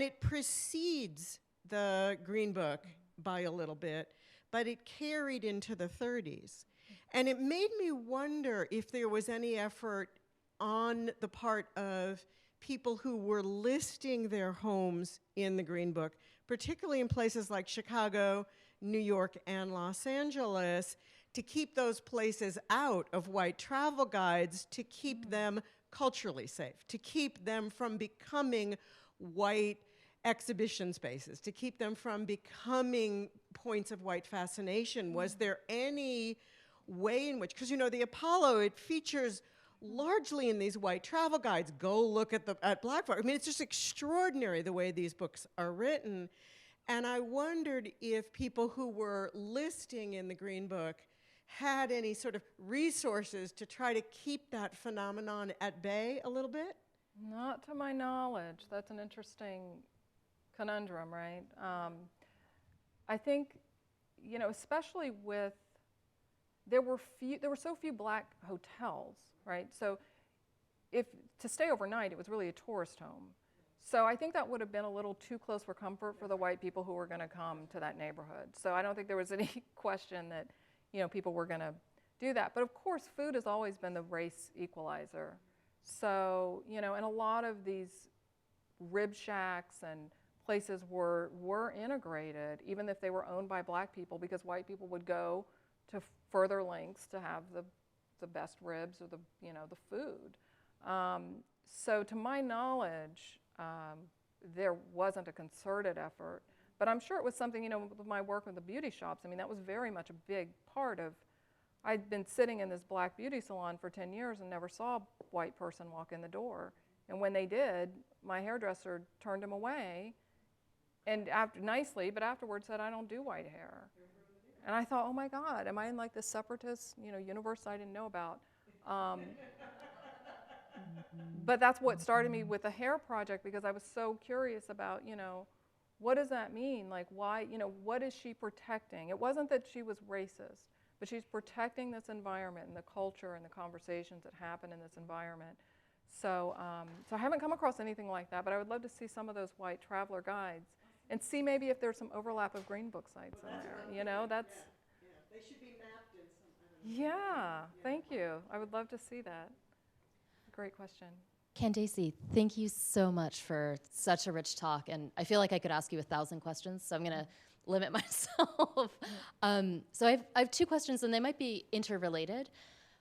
it precedes the Green Book by a little bit, but it carried into the 30s. And it made me wonder if there was any effort on the part of people who were listing their homes in the Green Book, particularly in places like Chicago, New York, and Los Angeles, to keep those places out of white travel guides, to keep them culturally safe, to keep them from becoming white exhibition spaces, to keep them from becoming points of white fascination. Was there any way in which, because the Apollo, it features largely in these white travel guides, go look at Black. I mean, it's just extraordinary the way these books are written. And I wondered if people who were listing in the Green Book had any sort of resources to try to keep that phenomenon at bay a little bit. Not to my knowledge. That's an interesting conundrum, right? I think, especially with, there were so few black hotels, right? So to stay overnight, it was really a tourist home. So I think that would have been a little too close for comfort for the white people who were going to come to that neighborhood. So I don't think there was any question that, people were going to do that. But of course, food has always been the race equalizer. So, and a lot of these rib shacks and places were integrated, even if they were owned by black people, because white people would go to further lengths to have the best ribs or the food. So to my knowledge, there wasn't a concerted effort, but I'm sure it was something, with my work with the beauty shops, that was very much a big part of, I'd been sitting in this black beauty salon for 10 years and never saw a white person walk in the door. And when they did, my hairdresser turned him away, and nicely, but afterwards said, I don't do white hair. And I thought, oh my God, am I in like this separatist, universe I didn't know about? But that's what started me with the hair project, because I was so curious about, what does that mean? Like, why, what is she protecting? It wasn't that she was racist, but she's protecting this environment and the culture and the conversations that happen in this environment. So, so I haven't come across anything like that, but I would love to see some of those white traveler guides and see maybe if there's some overlap of Green Book sites in there. That's. Yeah. They should be mapped in some. Yeah, thank you. I would love to see that. Great question. Candacy, thank you so much for such a rich talk, and I feel like I could ask you 1,000 questions, so I'm going to limit myself. So I have two questions, and they might be interrelated.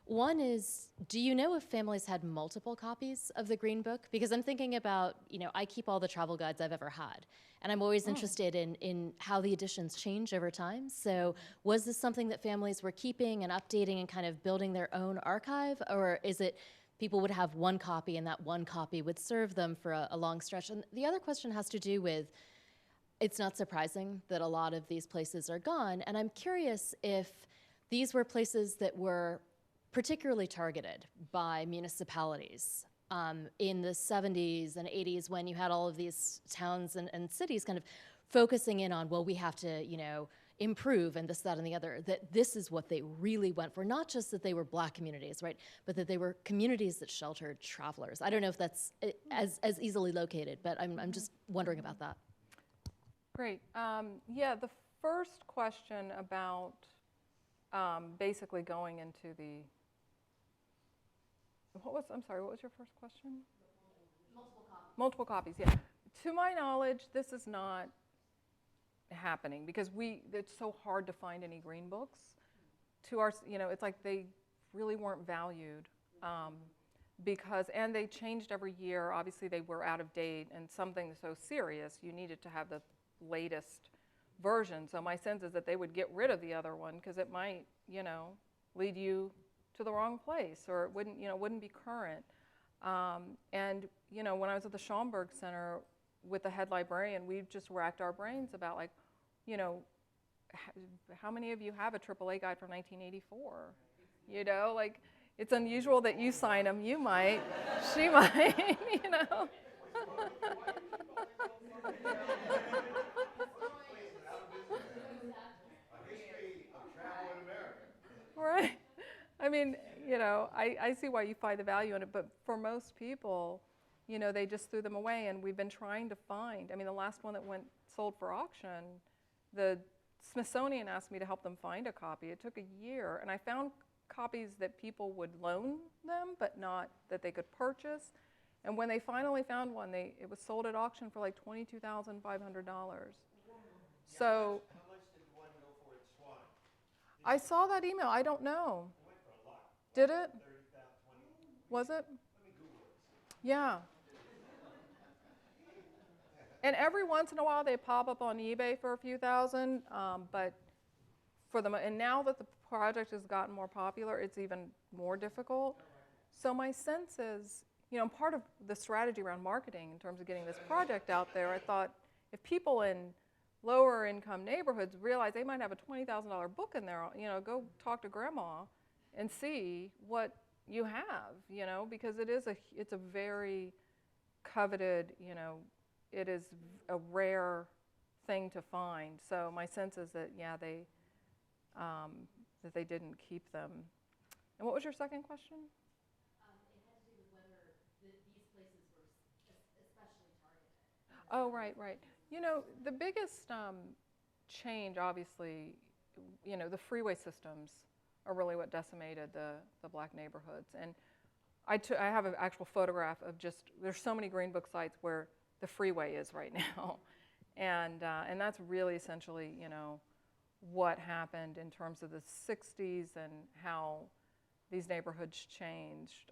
One is, do you know if families had multiple copies of the Green Book? Because I'm thinking about, I keep all the travel guides I've ever had, and I'm always interested in how the editions change over time. So was this something that families were keeping and updating and kind of building their own archive, or is it people would have one copy and that one copy would serve them for a long stretch? And the other question has to do with, it's not surprising that a lot of these places are gone, and I'm curious if these were places that were particularly targeted by municipalities in the 70s and 80s, when you had all of these towns and cities kind of focusing in on, well, we have to, improve and this, that, and the other, that this is what they really went for. Not just that they were black communities, right, but that they were communities that sheltered travelers. I don't know if that's as easily located, but I'm just wondering about that. Great. Yeah, the first question about basically going into the, I'm sorry, what was your first question? Multiple copies. Multiple copies, yeah. To my knowledge, this is not happening because it's so hard to find any green books. It's like they really weren't valued and they changed every year. Obviously, they were out of date, and something so serious, you needed to have the latest version. So my sense is that they would get rid of the other one because it might, lead you to the wrong place, or it wouldn't be current. And when I was at the Schomburg Center with the head librarian, we just racked our brains about, like, how many of you have a AAA guide from 1984? Like, it's unusual that you sign them. You might, she might, Right. I see why you find the value in it, but for most people, they just threw them away, and we've been trying to find. The last one that sold for auction, the Smithsonian asked me to help them find a copy. It took a year, and I found copies that people would loan them, but not that they could purchase. And when they finally found one, it was sold at auction for like $22,500. So How much did one go for at Swan? I saw that email. I don't know. It went for a lot. Did it? 30,000, 20. Was it? Let me Google it. Yeah. And every once in a while they pop up on eBay for a few thousand, but and now that the project has gotten more popular, it's even more difficult. So my sense is, part of the strategy around marketing in terms of getting this project out there, I thought if people in lower income neighborhoods realize they might have a $20,000 book in there, go talk to grandma and see what you have, because it's a very coveted, you know, it is a rare thing to find. So my sense is that, yeah, that they didn't keep them. And what was your second question? It had to do with whether these places were especially targeted. Oh, right. You know, the biggest change, obviously, you know, the freeway systems are really what decimated the black neighborhoods. And I have an actual photograph of just, there's so many Green Book sites where the freeway is right now. And that's really essentially, you know, what happened in terms of the 60s and how these neighborhoods changed.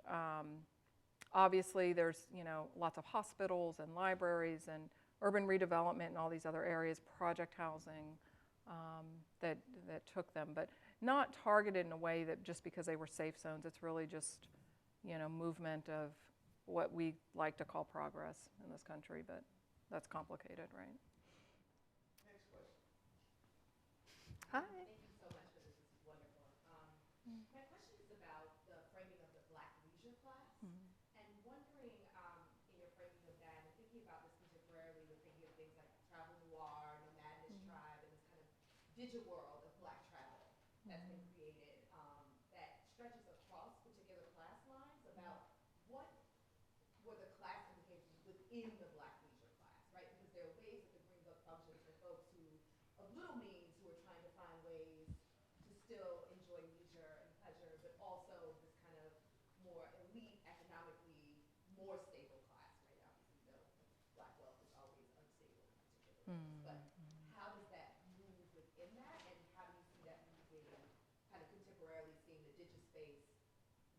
Obviously, there's, you know, lots of hospitals and libraries and urban redevelopment and all these other areas, project housing that took them, but not targeted in a way that just because they were safe zones. It's really just, you know, movement of what we like to call progress in this country, but that's complicated, right? Next question. Hi. Thank you so much for this. This is wonderful. My question is about the framing of the Black leisure class, and wondering in your framing of that, and thinking about this contemporarily, we're thinking of things like travel noir, nomadness tribe, and this kind of digiworld of Black travel that's been created that stretches across particular class lines about what were the class implications within the Black leisure class, right? Because there are ways that the Green Book functions for folks who, of little means, who are trying to find ways to still enjoy leisure and pleasure, but also this kind of more elite, economically more stable class, right? Obviously, we know Black wealth is always unstable in particular ways, but how does that move within that, and how do you see that moving, kind of contemporarily seeing the digispace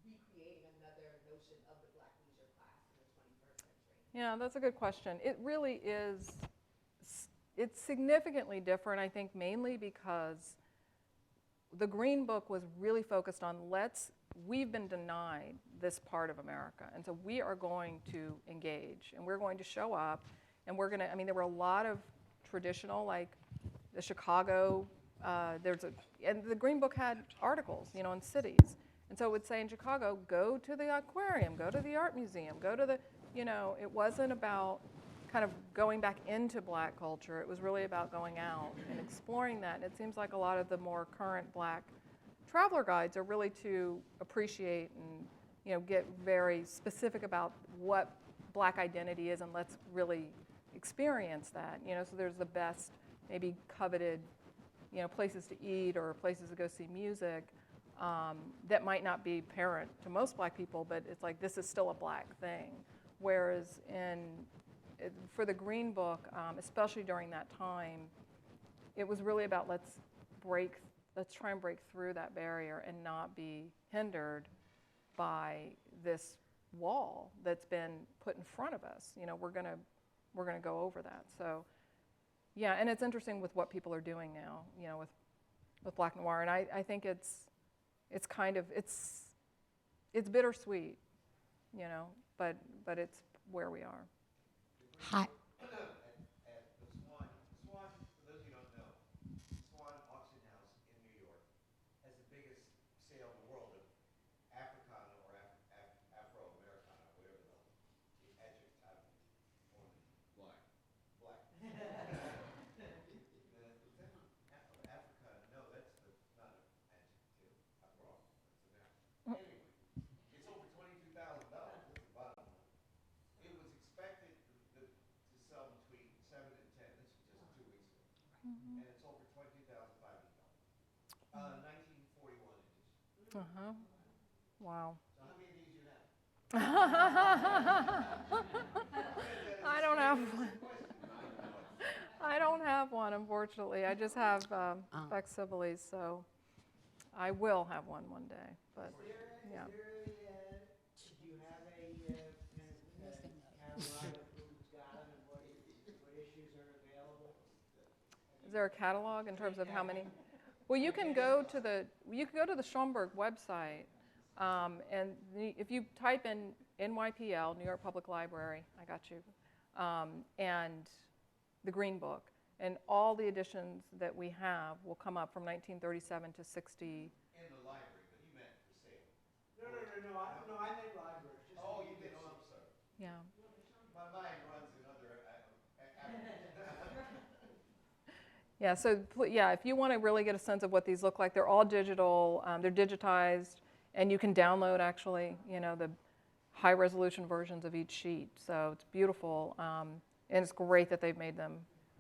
recreating another notion of the Black leisure class in the 21st century? Yeah, that's a good question. It really is, it's significantly different, I think, mainly because the Green Book was really focused on we've been denied this part of America, and so we are going to engage, and we're going to show up, and we're gonna, I mean, there were a lot of traditional, like the Chicago, and the Green Book had articles, you know, in cities. And so it would say in Chicago, go to the aquarium, go to the art museum, go to the, you know, it wasn't about kind of going back into Black culture. It was really about going out and exploring that. And it seems like a lot of the more current Black traveler guides are really to appreciate and, you know, get very specific about what Black identity is, and let's really experience that. You know, so there's the best, maybe coveted, you know, places to eat or places to go see music. That might not be apparent to most Black people, but it's like this is still a Black thing. Whereas for the Green Book, especially during that time, it was really about let's try and break through that barrier and not be hindered by this wall that's been put in front of us. You know, we're gonna go over that. So, yeah, and it's interesting with what people are doing now. You know, with Black Noir, and I think it's kind of it's bittersweet, you know, but it's where we are. Hi. At the Swan, for those of you who don't know, Swan Auction House in New York has the biggest sale in the world of Africana or Afro-Americana, whatever the adjective on it. Black. Africana, no, that's not an adjective. I'm wrong. That's an Anyway, it's over $22,000. That's the bottom line. It was expected to sell between 7 and 10. This was just 2 weeks ago. And it's over $20,500. 1941 edition. Wow. So how many of these you have? I don't have one. I don't have one, unfortunately. I just have facsimiles, so I will have one day. But yeah. Do you have a catalog of who's got them and what issues are available? Is there a catalog in terms of how many? Well, you can go to the Schomburg website, and if you type in NYPL, New York Public Library, I got you, and the Green Book, and all the editions that we have will come up from 1937 to 60. In the library, but you meant for sale. No, I meant libraries. Just Oh, you meant, I'm sorry. Yeah. My Yeah, so yeah, if you want to really get a sense of what these look like, they're all digital, they're digitized, and you can download actually, the high resolution versions of each sheet. So it's beautiful, and it's great that they've made them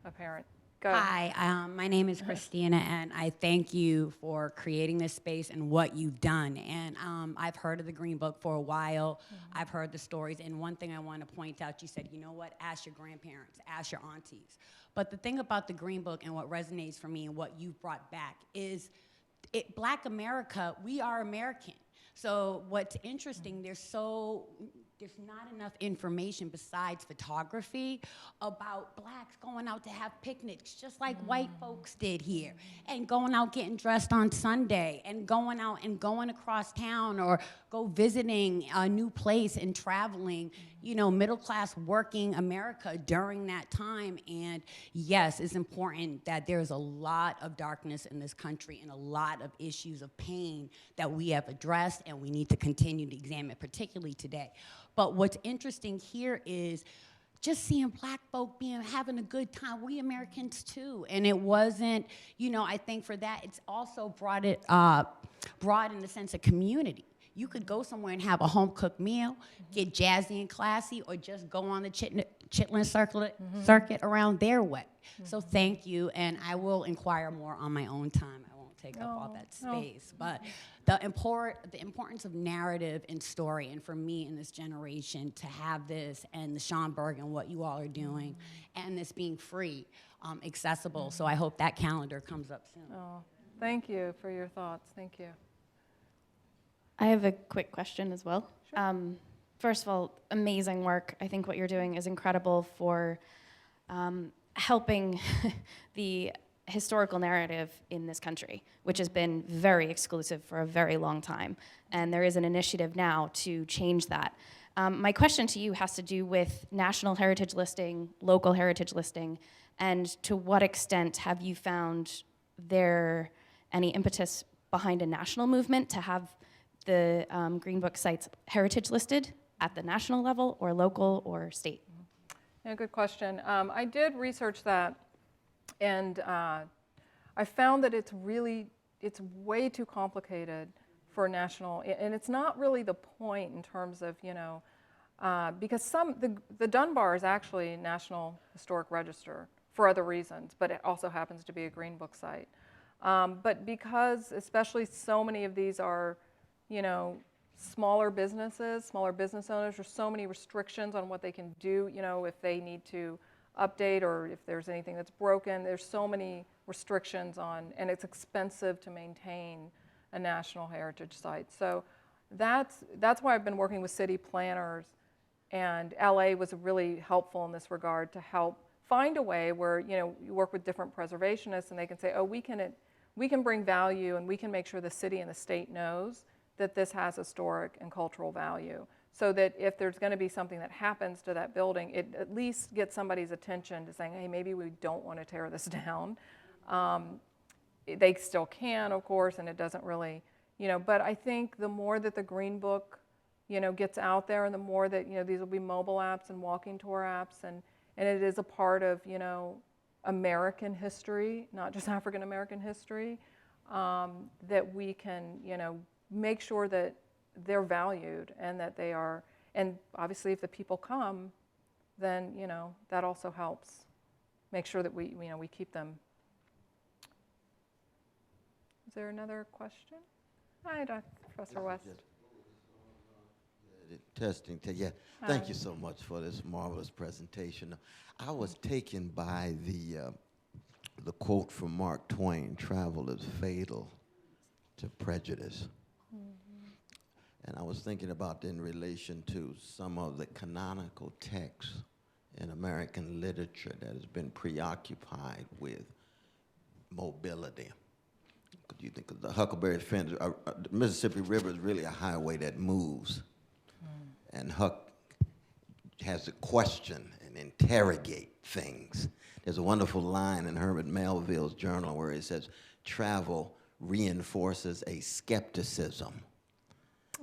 apparent. Go. Hi, my name is Christina, and I thank you for creating this space and what you've done. And I've heard of the Green Book for a while. I've heard the stories, and one thing I want to point out, you said, you know what, ask your grandparents, ask your aunties. But the thing about the Green Book and what resonates for me and what you've brought back is Black America, we are American. So what's interesting, there's not enough information besides photography about Blacks going out to have picnics, just like white folks did here, and going out getting dressed on Sunday, and going out and going across town, or go visiting a new place and traveling, middle class working America during that time. And yes, it's important that there's a lot of darkness in this country and a lot of issues of pain that we have addressed and we need to continue to examine, particularly today. But what's interesting here is just seeing Black folk having a good time. We Americans too, and it wasn't. I think for that, it's also brought in the sense of community. You could go somewhere and have a home cooked meal, get jazzy and classy, or just go on the Chitlin circuit around their way. So thank you, and I will inquire more on my own time. I won't take up all that space, but the importance of narrative and story, and for me in this generation to have this, and the Schomburg and what you all are doing, and this being free, accessible. So I hope that calendar comes up soon. Oh, thank you for your thoughts. Thank you. I have a quick question as well. Sure. First of all, amazing work. I think what you're doing is incredible for helping the historical narrative in this country, which has been very exclusive for a very long time. And there is an initiative now to change that. My question to you has to do with national heritage listing, local heritage listing, and to what extent have you found there any impetus behind a national movement to have the Green Book sites heritage listed at the national level or local or state? Yeah, good question. I did research that, and I found that it's way too complicated for national, and it's not really the point in terms of, because the Dunbar is actually a National Historic Register for other reasons, but it also happens to be a Green Book site. But because especially so many of these are, smaller business owners, there's so many restrictions on what they can do, if they need to update or if there's anything that's broken. There's so many restrictions on, and it's expensive to maintain a national heritage site. So that's why I've been working with city planners, and LA was really helpful in this regard to help find a way where, you work with different preservationists and they can say, oh, we can bring value and we can make sure the city and the state knows that this has historic and cultural value, so that if there's going to be something that happens to that building, it at least gets somebody's attention to saying, hey, maybe we don't want to tear this down. They still can, of course, and it doesn't really, but I think the more that the Green Book, gets out there, and the more that, these will be mobile apps and walking tour apps, and it is a part of, American history, not just African American history, that we can, make sure that they're valued and that they are, and obviously if the people come, then, that also helps make sure that we keep them. Is there another question? Hi, Dr. Professor West. Testing. Yeah. Thank you so much for this marvelous presentation. I was taken by the quote from Mark Twain, travel is fatal to prejudice. And I was thinking about in relation to some of the canonical texts in American literature that has been preoccupied with mobility. Could you think of the Huckleberry Finn? The Mississippi River is really a highway that moves. And Huck has to question and interrogate things. There's a wonderful line in Herbert Melville's journal where he says, travel reinforces a skepticism.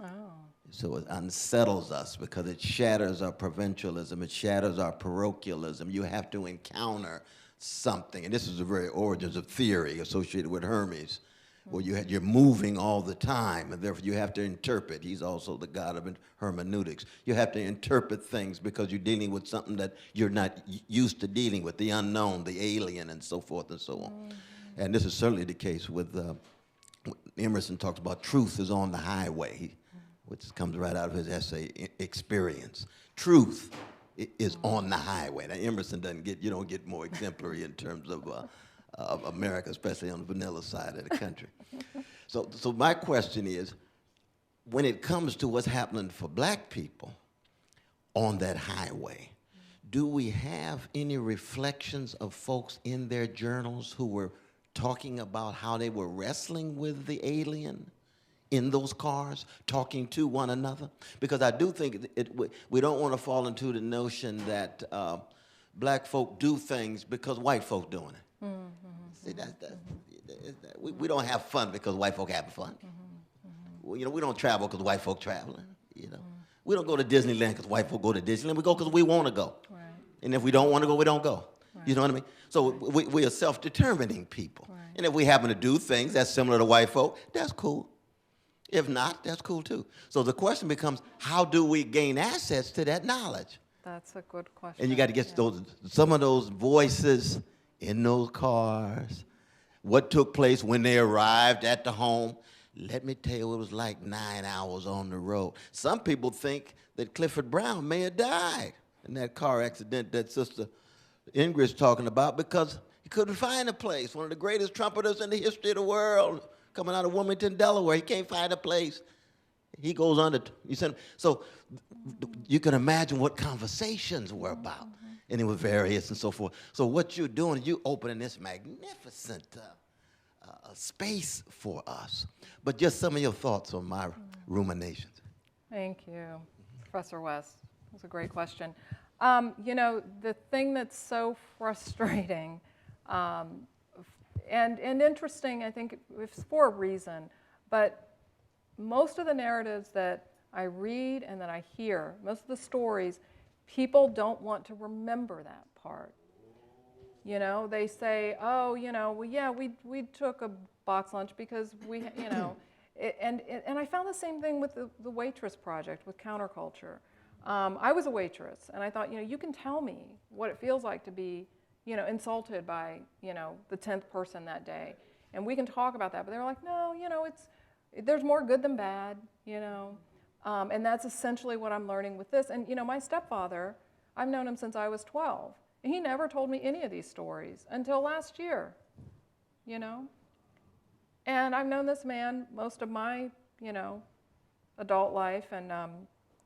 Oh. So it unsettles us because it shatters our provincialism, it shatters our parochialism. You have to encounter something, and this is the very origins of theory associated with Hermes, where you're moving all the time, and therefore you have to interpret. He's also the god of hermeneutics. You have to interpret things because you're dealing with something that you're not used to dealing with, the unknown, the alien, and so forth and so on. And this is certainly the case with, Emerson talks about truth is on the highway, which comes right out of his essay, Experience. Truth is on the highway. Now, Emerson you don't get more exemplary in terms of America, especially on the vanilla side of the country. So my question is, when it comes to what's happening for black people on that highway, do we have any reflections of folks in their journals who were talking about how they were wrestling with the alien in those cars, talking to one another? Because I do think we don't want to fall into the notion that black folk do things because white folk doing it. See, we don't have fun because white folk having fun. Well, we don't travel because white folk traveling. We don't go to Disneyland because white folk go to Disneyland. We go because we want to go. Right. And if we don't want to go, we don't go. Right. You know what I mean? So we are self-determining people. Right. And if we happen to do things that's similar to white folk, that's cool. If not, that's cool too. So the question becomes, how do we gain access to that knowledge? That's a good question. And you got to get some of those voices in those cars, what took place when they arrived at the home. Let me tell you, it was like 9 hours on the road. Some people think that Clifford Brown may have died in that car accident that Sister Ingrid's talking about because he couldn't find a place. One of the greatest trumpeters in the history of the world, coming out of Wilmington, Delaware. He can't find a place. He goes on to, so you can imagine what conversations were about. And it was various and so forth. So what you're doing, you're opening this magnificent space for us. But just some of your thoughts on my ruminations. Thank you, Professor West. That's a great question. The thing that's so frustrating and interesting, I think it's for a reason, but most of the narratives that I read and that I hear, most of the stories, people don't want to remember that part. They say, oh, well, yeah, we took a box lunch because we, and I found the same thing with the waitress project with counterculture. I was a waitress, and I thought, you can tell me what it feels like to be, insulted by, the 10th person that day, and we can talk about that. But they're like, no, there's more good than bad, and that's essentially what I'm learning with this. And my stepfather, I've known him since I was 12, and he never told me any of these stories until last year, And I've known this man most of my, adult life and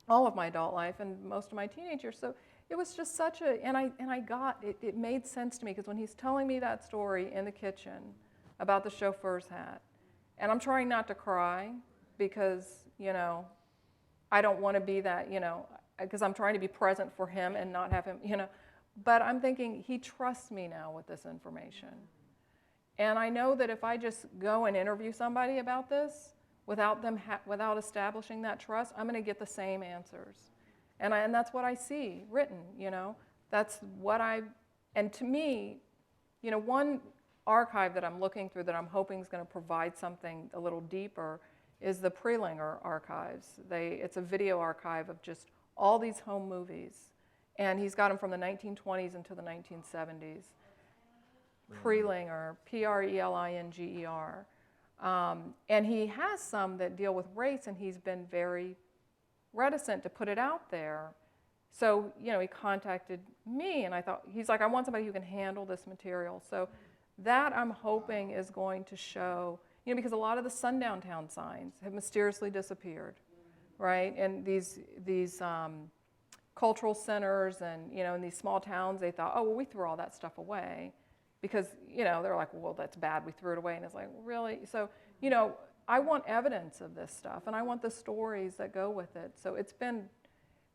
all of my adult life and most of my teenage years. So it was just such a, and I got, it made sense to me because when he's telling me that story in the kitchen about the chauffeur's hat, and I'm trying not to cry because, I don't want to be that, because I'm trying to be present for him and not have him, but I'm thinking he trusts me now with this information. And I know that if I just go and interview somebody about this without them without establishing that trust, I'm going to get the same answers. And that's what I see written, That's what and to me, one archive that I'm looking through that I'm hoping is going to provide something a little deeper is the Pre Lenoir Archives. It's a video archive of just all these home movies. And he's got them from the 1920s into the 1970s. Pre Lenoir, Prelinger. And he has some that deal with race, and he's been very reticent to put it out there. So, he contacted me, and I thought, he's like, I want somebody who can handle this material. So that I'm hoping is going to show, because a lot of the sundown town signs have mysteriously disappeared, right? And these cultural centers and, in these small towns, they thought, oh, well, we threw all that stuff away. Because, they're like, well, that's bad, we threw it away. And it's like, really? So, I want evidence of this stuff, and I want the stories that go with it. So it's been,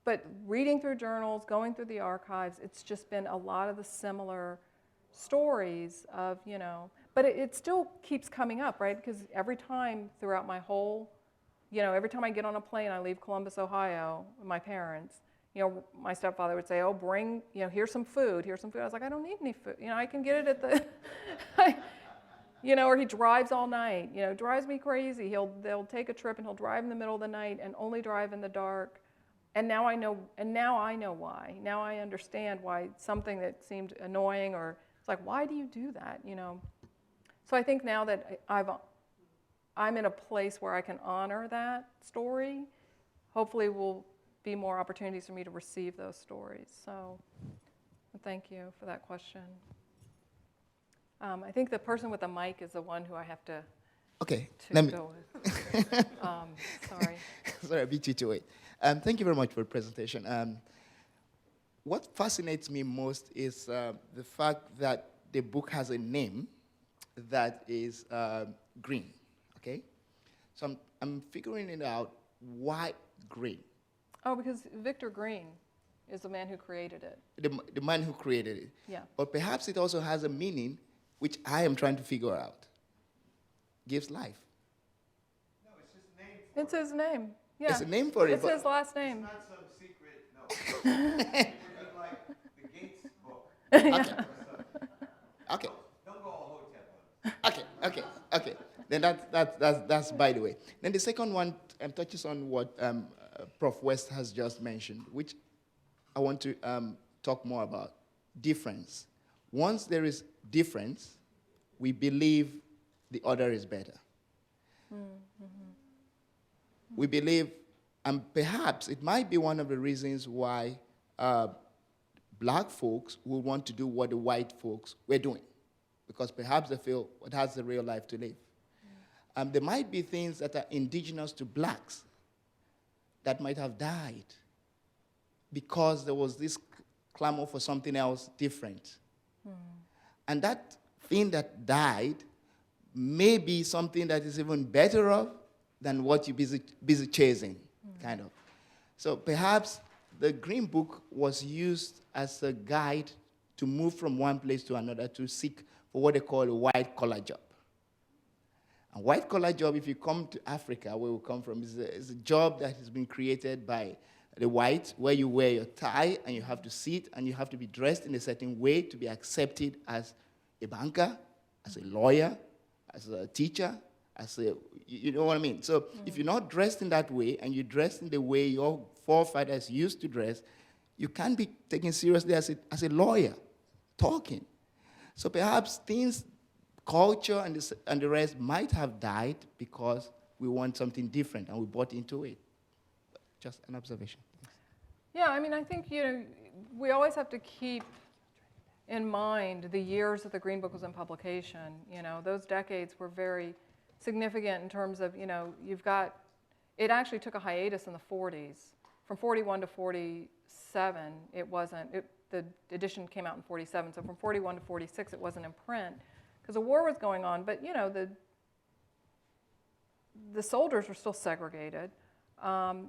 but reading through journals, going through the archives, it's just been a lot of the similar stories of, but it still keeps coming up, right? Because every time throughout my whole, every time I get on a plane, I leave Columbus, Ohio, with my parents, my stepfather would say, oh, bring, here's some food, here's some food. I was like, I don't need any food. I can get it at the, or he drives all night, drives me crazy. They'll take a trip and he'll drive in the middle of the night and only drive in the dark. And now I know why. Now I understand why something that seemed annoying, or it's like, why do you do that, So I think now that I'm in a place where I can honor that story, hopefully will be more opportunities for me to receive those stories. So thank you for that question. I think the person with the mic is the one who I have to, go with. Sorry. Sorry, I beat you to it. Thank you very much for the presentation. What fascinates me most is the fact that the book has a name that is green, okay? So I'm figuring it out, why green? Oh, because Victor Green is the man who created it. The man who created it. Yeah. But perhaps it also has a meaning, which I am trying to figure out. Gives life. No, it's his name. It's his name. Yeah. It's a name for it. It's his last name. It's not some secret, no. It would be like the Gates book. Okay. Don't go all hotel on us. Okay. Then that's by the way. Then the second one touches on what Prof. West has just mentioned, which I want to talk more about. Difference. Once there is difference, we believe the other is better. Mm-hmm. We believe, and perhaps it might be one of the reasons why black folks will want to do what the white folks were doing, because perhaps they feel it has the real life to live. There might be things that are indigenous to blacks that might have died because there was this clamor for something else different. And that thing that died may be something that is even better off than what you're busy chasing, kind of. So perhaps the Green Book was used as a guide to move from one place to another to seek for what they call a white-collar job. A white-collar job, if you come to Africa, where we come from, is a job that has been created by the whites, where you wear your tie and you have to sit and you have to be dressed in a certain way to be accepted as a banker, as a lawyer, as a teacher, as a, you know what I mean? So if you're not dressed in that way and you're dressed in the way your forefathers used to dress, you can't be taken seriously as a lawyer talking. So perhaps things, culture and the rest might have died because we want something different and we bought into it. Just an observation. Yeah, I mean, I think, we always have to keep in mind the years that the Green Book was in publication. Those decades were very significant in terms of, it actually took a hiatus in the 40s. From 41 to 47, it wasn't, the edition came out in 47, so from 41 to 46, it wasn't in print, because the war was going on, but, the soldiers were still segregated.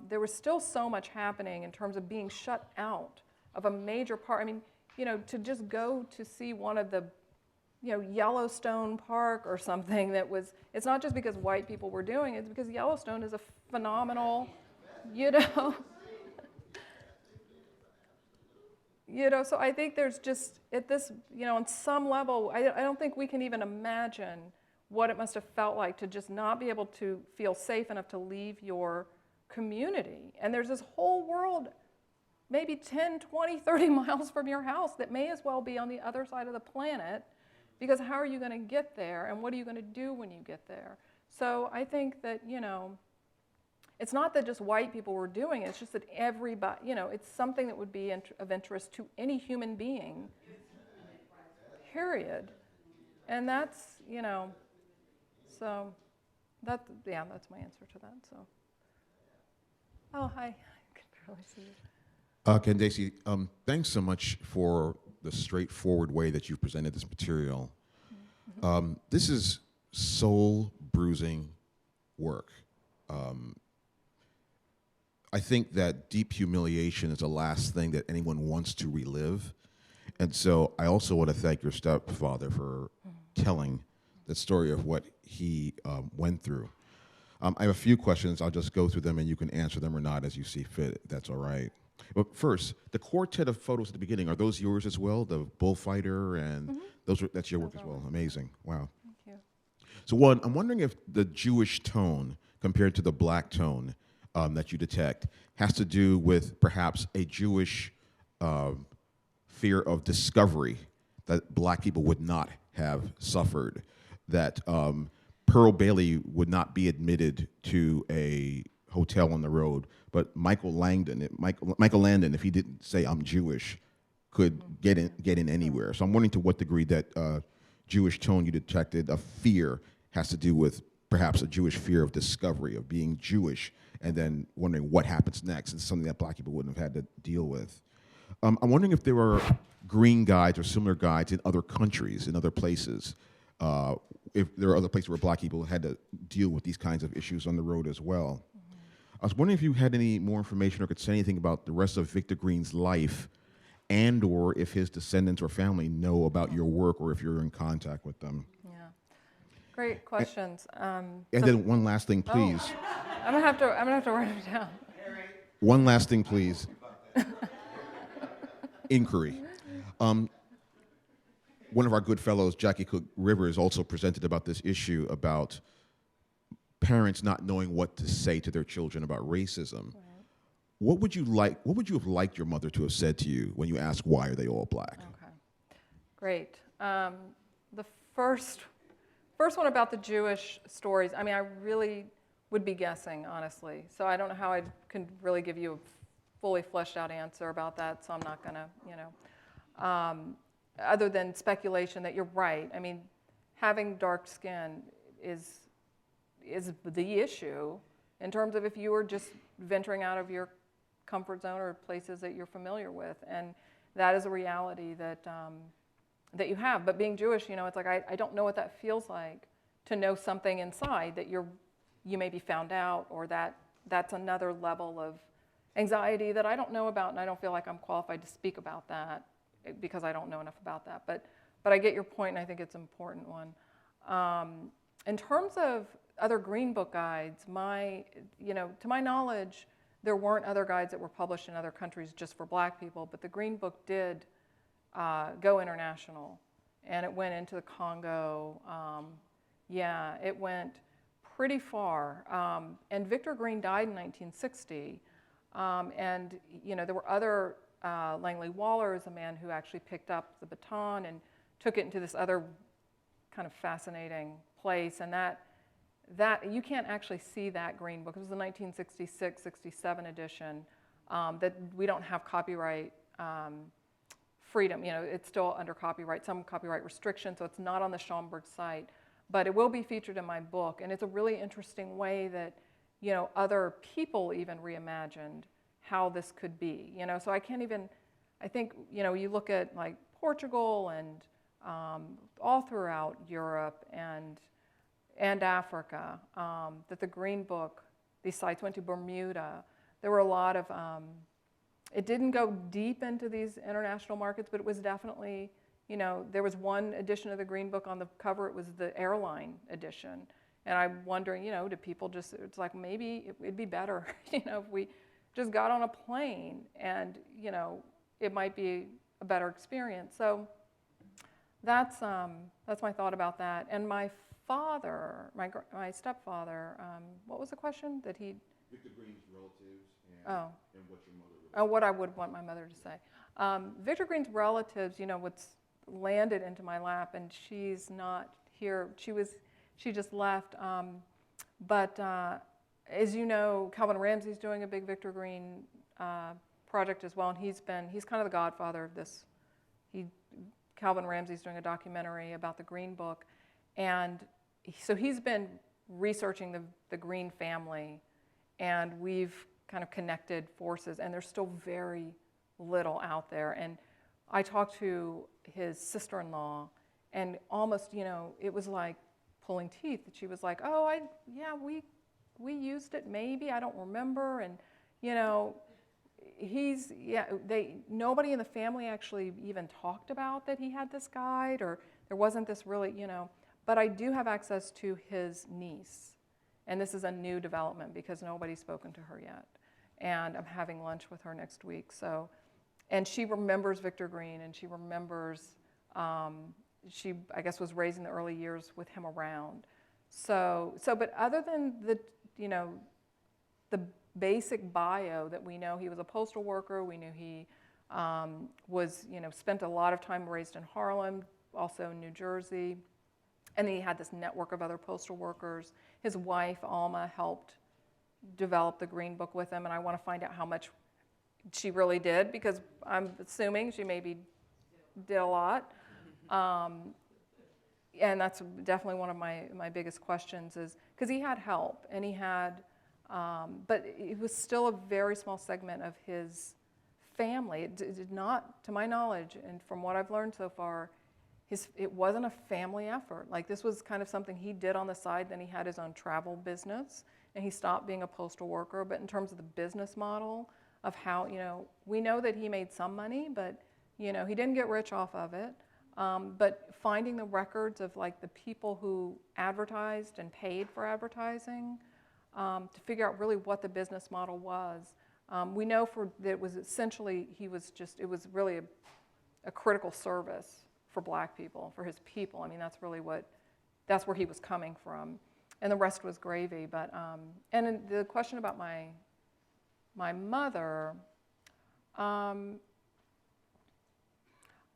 There was still so much happening in terms of being shut out of a major part. I mean, to just go to see one of the, Yellowstone Park or something that was, it's not just because white people were doing it, it's because Yellowstone is a phenomenal, so I think there's just, at this, on some level, I don't think we can even imagine what it must have felt like to just not be able to feel safe enough to leave your community. And there's this whole world, maybe 10, 20, 30 miles from your house that may as well be on the other side of the planet, because how are you going to get there, and what are you going to do when you get there? So I think that, it's not that just white people were doing it, it's just that everybody, it's something that would be of interest to any human being, period. And that's, so that's my answer to that, so. Oh, hi, I can barely see you. Candacy, thanks so much for the straightforward way that you've presented this material. This is soul-bruising work. I think that deep humiliation is the last thing that anyone wants to relive. And so I also want to thank your stepfather for telling the story of what he went through. I have a few questions. I'll just go through them and you can answer them or not as you see fit, if that's all right. But first, the quartet of photos at the beginning, are those yours as well? The bullfighter and that's your work as well. Amazing. Wow. Thank you. So one, I'm wondering if the Jewish tone compared to the black tone that you detect has to do with perhaps a Jewish fear of discovery that black people would not have suffered, that Pearl Bailey would not be admitted to a hotel on the road, but Michael Landon, if he didn't say I'm Jewish, could get in anywhere. So I'm wondering to what degree that Jewish tone you detected of fear has to do with perhaps a Jewish fear of discovery, of being Jewish, and then wondering what happens next. It's something that black people wouldn't have had to deal with. I'm wondering if there are green guides or similar guides in other countries, in other places, if there are other places where black people had to deal with these kinds of issues on the road as well. I was wondering if you had any more information or could say anything about the rest of Victor Green's life, and or if his descendants or family know about your work or if you're in contact with them. Yeah, great questions. And then one last thing, please. I'm gonna have to write it down. One last thing, please. Inquiry. One of our good fellows, Jackie Cook Rivers, also presented about this issue about parents not knowing what to say to their children about racism. Right. What would you have liked your mother to have said to you when you asked why are they all black? Okay, great. The first one about the Jewish stories, I mean, I really would be guessing, honestly. So I don't know how I can really give you a fully fleshed out answer about that, so I'm not gonna, other than speculation that you're right. I mean, having dark skin is the issue in terms of if you were just venturing out of your comfort zone or places that you're familiar with, and that is a reality that that you have. But being Jewish, it's like I don't know what that feels like to know something inside that you may be found out, or that's another level of anxiety that I don't know about, and I don't feel like I'm qualified to speak about that because I don't know enough about that. But I get your point, and I think it's an important one. In terms of other Green Book guides, to my knowledge, there weren't other guides that were published in other countries just for black people, but the Green Book did go international, and it went into the Congo. It went pretty far. And Victor Green died in 1960, and there were other, Langley Waller is a man who actually picked up the baton and took it into this other kind of fascinating place, and that you can't actually see that Green Book. It was the 1966-67 edition that we don't have copyright freedom. It's still under copyright, some copyright restrictions, so it's not on the Schomburg site. But it will be featured in my book, and it's a really interesting way that other people even reimagined how this could be. So I can't even. I think you look at like Portugal and all throughout Europe and Africa, that the Green Book, these sites went to Bermuda. There were a lot of, it didn't go deep into these international markets, but it was definitely, there was one edition of the Green Book on the cover, it was the airline edition. And I'm wondering, do people just, it's like maybe it'd be better, if we just got on a plane and, it might be a better experience. So that's my thought about that. And my father, my stepfather, what was the question that he? Victor Green's relatives and what your mother would. Oh, what I would want my mother to say. Victor Green's relatives, what's landed into my lap, and she's not here. She just left. But as you know, Calvin Ramsey's doing a big Victor Green project as well, and he's kind of the godfather of this. Calvin Ramsey's doing a documentary about the Green Book, and so he's been researching the Green family, and we've kind of connected forces, and there's still very little out there. And I talked to his sister-in-law, and almost, it was like pulling teeth. She was like, "Oh, we used it maybe, I don't remember," and nobody in the family actually even talked about that he had this guide, or there wasn't this really, but I do have access to his niece, and this is a new development because nobody's spoken to her yet. and I'm having lunch with her next week. So, and she remembers Victor Green, and she remembers, she, I guess, was raised in the early years with him around. So, but other than the, you know, the basic bio that we know, he was a postal worker, we knew he was, you know, spent a lot of time raised in Harlem, also in New Jersey, and then he had this network of other postal workers. His wife, Alma, helped develop the Green Book with him, and I want to find out how much she really did, because I'm assuming she maybe did a lot. And that's definitely one of my biggest questions, is because he had help, and he had, but it was still a very small segment of his family. It did not, to my knowledge, and from what I've learned so far, it wasn't a family effort. Like, this was kind of something he did on the side. Then he had his own travel business, and he stopped being a postal worker. But in terms of the business model of how, you know, we know that he made some money, but, you know, he didn't get rich off of it. But finding the records of, like, the people who advertised and paid for advertising, to figure out really what the business model was. We know that it was essentially, it was really a critical service for Black people, for his people. I mean, that's where he was coming from. And the rest was gravy. But, and the question about my mother,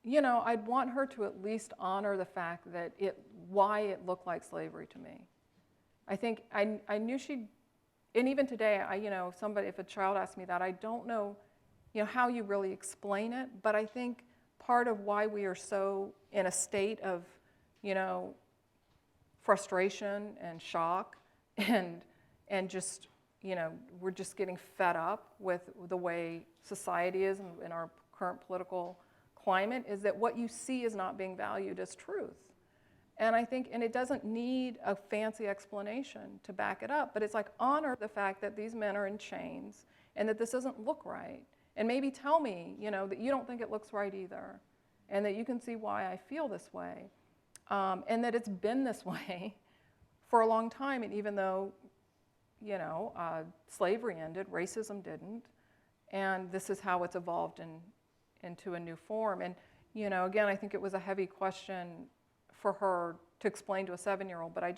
you know, I'd want her to at least honor the fact that why it looked like slavery to me. I think I knew and even today, you know, if a child asks me that, I don't know, you know, how you really explain it, but I think part of why we are so in a state of, you know, frustration and shock and just, you know, we're just getting fed up with the way society is in our current political climate, is that what you see is not being valued as truth. And I think, and it doesn't need a fancy explanation to back it up, but it's like, honor the fact that these men are in chains and that this doesn't look right. And maybe tell me, you know, that you don't think it looks right either, and that you can see why I feel this way, and that it's been this way for a long time. And even though, you know, slavery ended, racism didn't, and this is how it's evolved into a new form. And, you know, again, I think it was a heavy question for her to explain to a 7-year-old, but I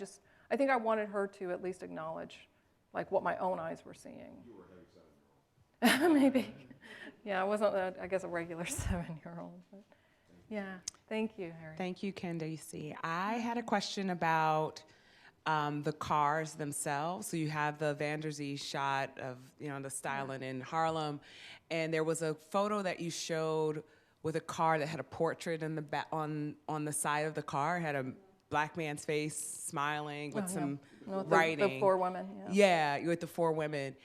think I wanted her to at least acknowledge, like, what my own eyes were seeing. You were a heavy 7-year-old. Maybe. Yeah, I wasn't, I guess, a regular 7-year-old. But yeah, thank you, Harry. Thank you, Candacy. I had a question about the cars themselves. So you have the Vanderzee shot of, you know, the styling in Harlem, and there was a photo that you showed with a car that had a portrait in the back on the side of the car. It had a Black man's face smiling with some writing. The 4 women. Yeah, with the 4 women.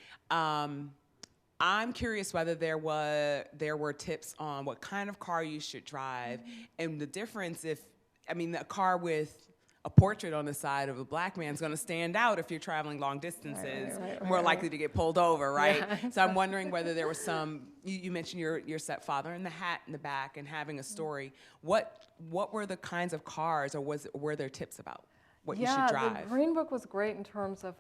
I'm curious whether there were tips on what kind of car you should drive, and the difference a car with a portrait on the side of a Black man is going to stand out if you're traveling long distances, more likely to get pulled over, right? Yeah. So I'm wondering whether there was you mentioned your stepfather and the hat in the back and having a story. What were the kinds of cars, or were there tips about what you should drive? Yeah, the Green Book was great in terms of,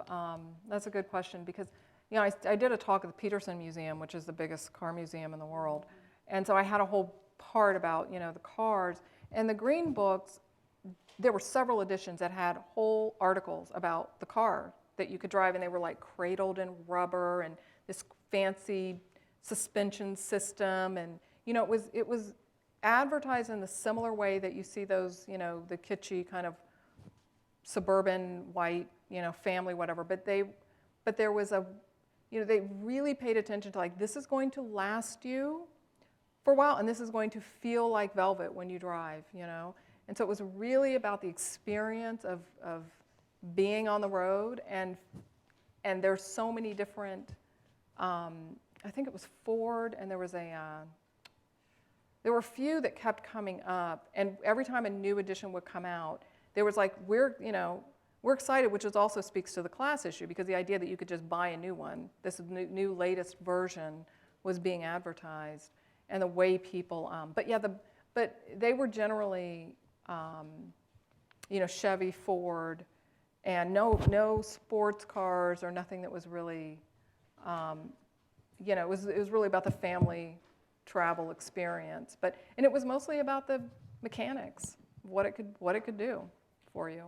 that's a good question, because, you know, I did a talk at the Peterson Museum, which is the biggest car museum in the world. And so I had a whole part about, you know, the cars. And the Green Books, there were several editions that had whole articles about the car that you could drive, and they were like cradled in rubber and this fancy suspension system. And, you know, it was advertised in the similar way that you see those, you know, the kitschy kind of suburban white, you know, family, whatever. But there was you know, they really paid attention to, like, this is going to last you for a while, and this is going to feel like velvet when you drive, you know. And so it was really about the experience of being on the road, and there's so many different, I think it was Ford, and there were a few that kept coming up, and every time a new edition would come out, there was like, we're excited, which also speaks to the class issue, because the idea that you could just buy a new one, this new latest version, was being advertised, and the way people, but they were generally, you know, Chevy, Ford, and no sports cars or nothing that was really you know, it was really about the family travel experience. And it was mostly about the mechanics, what it could do for you.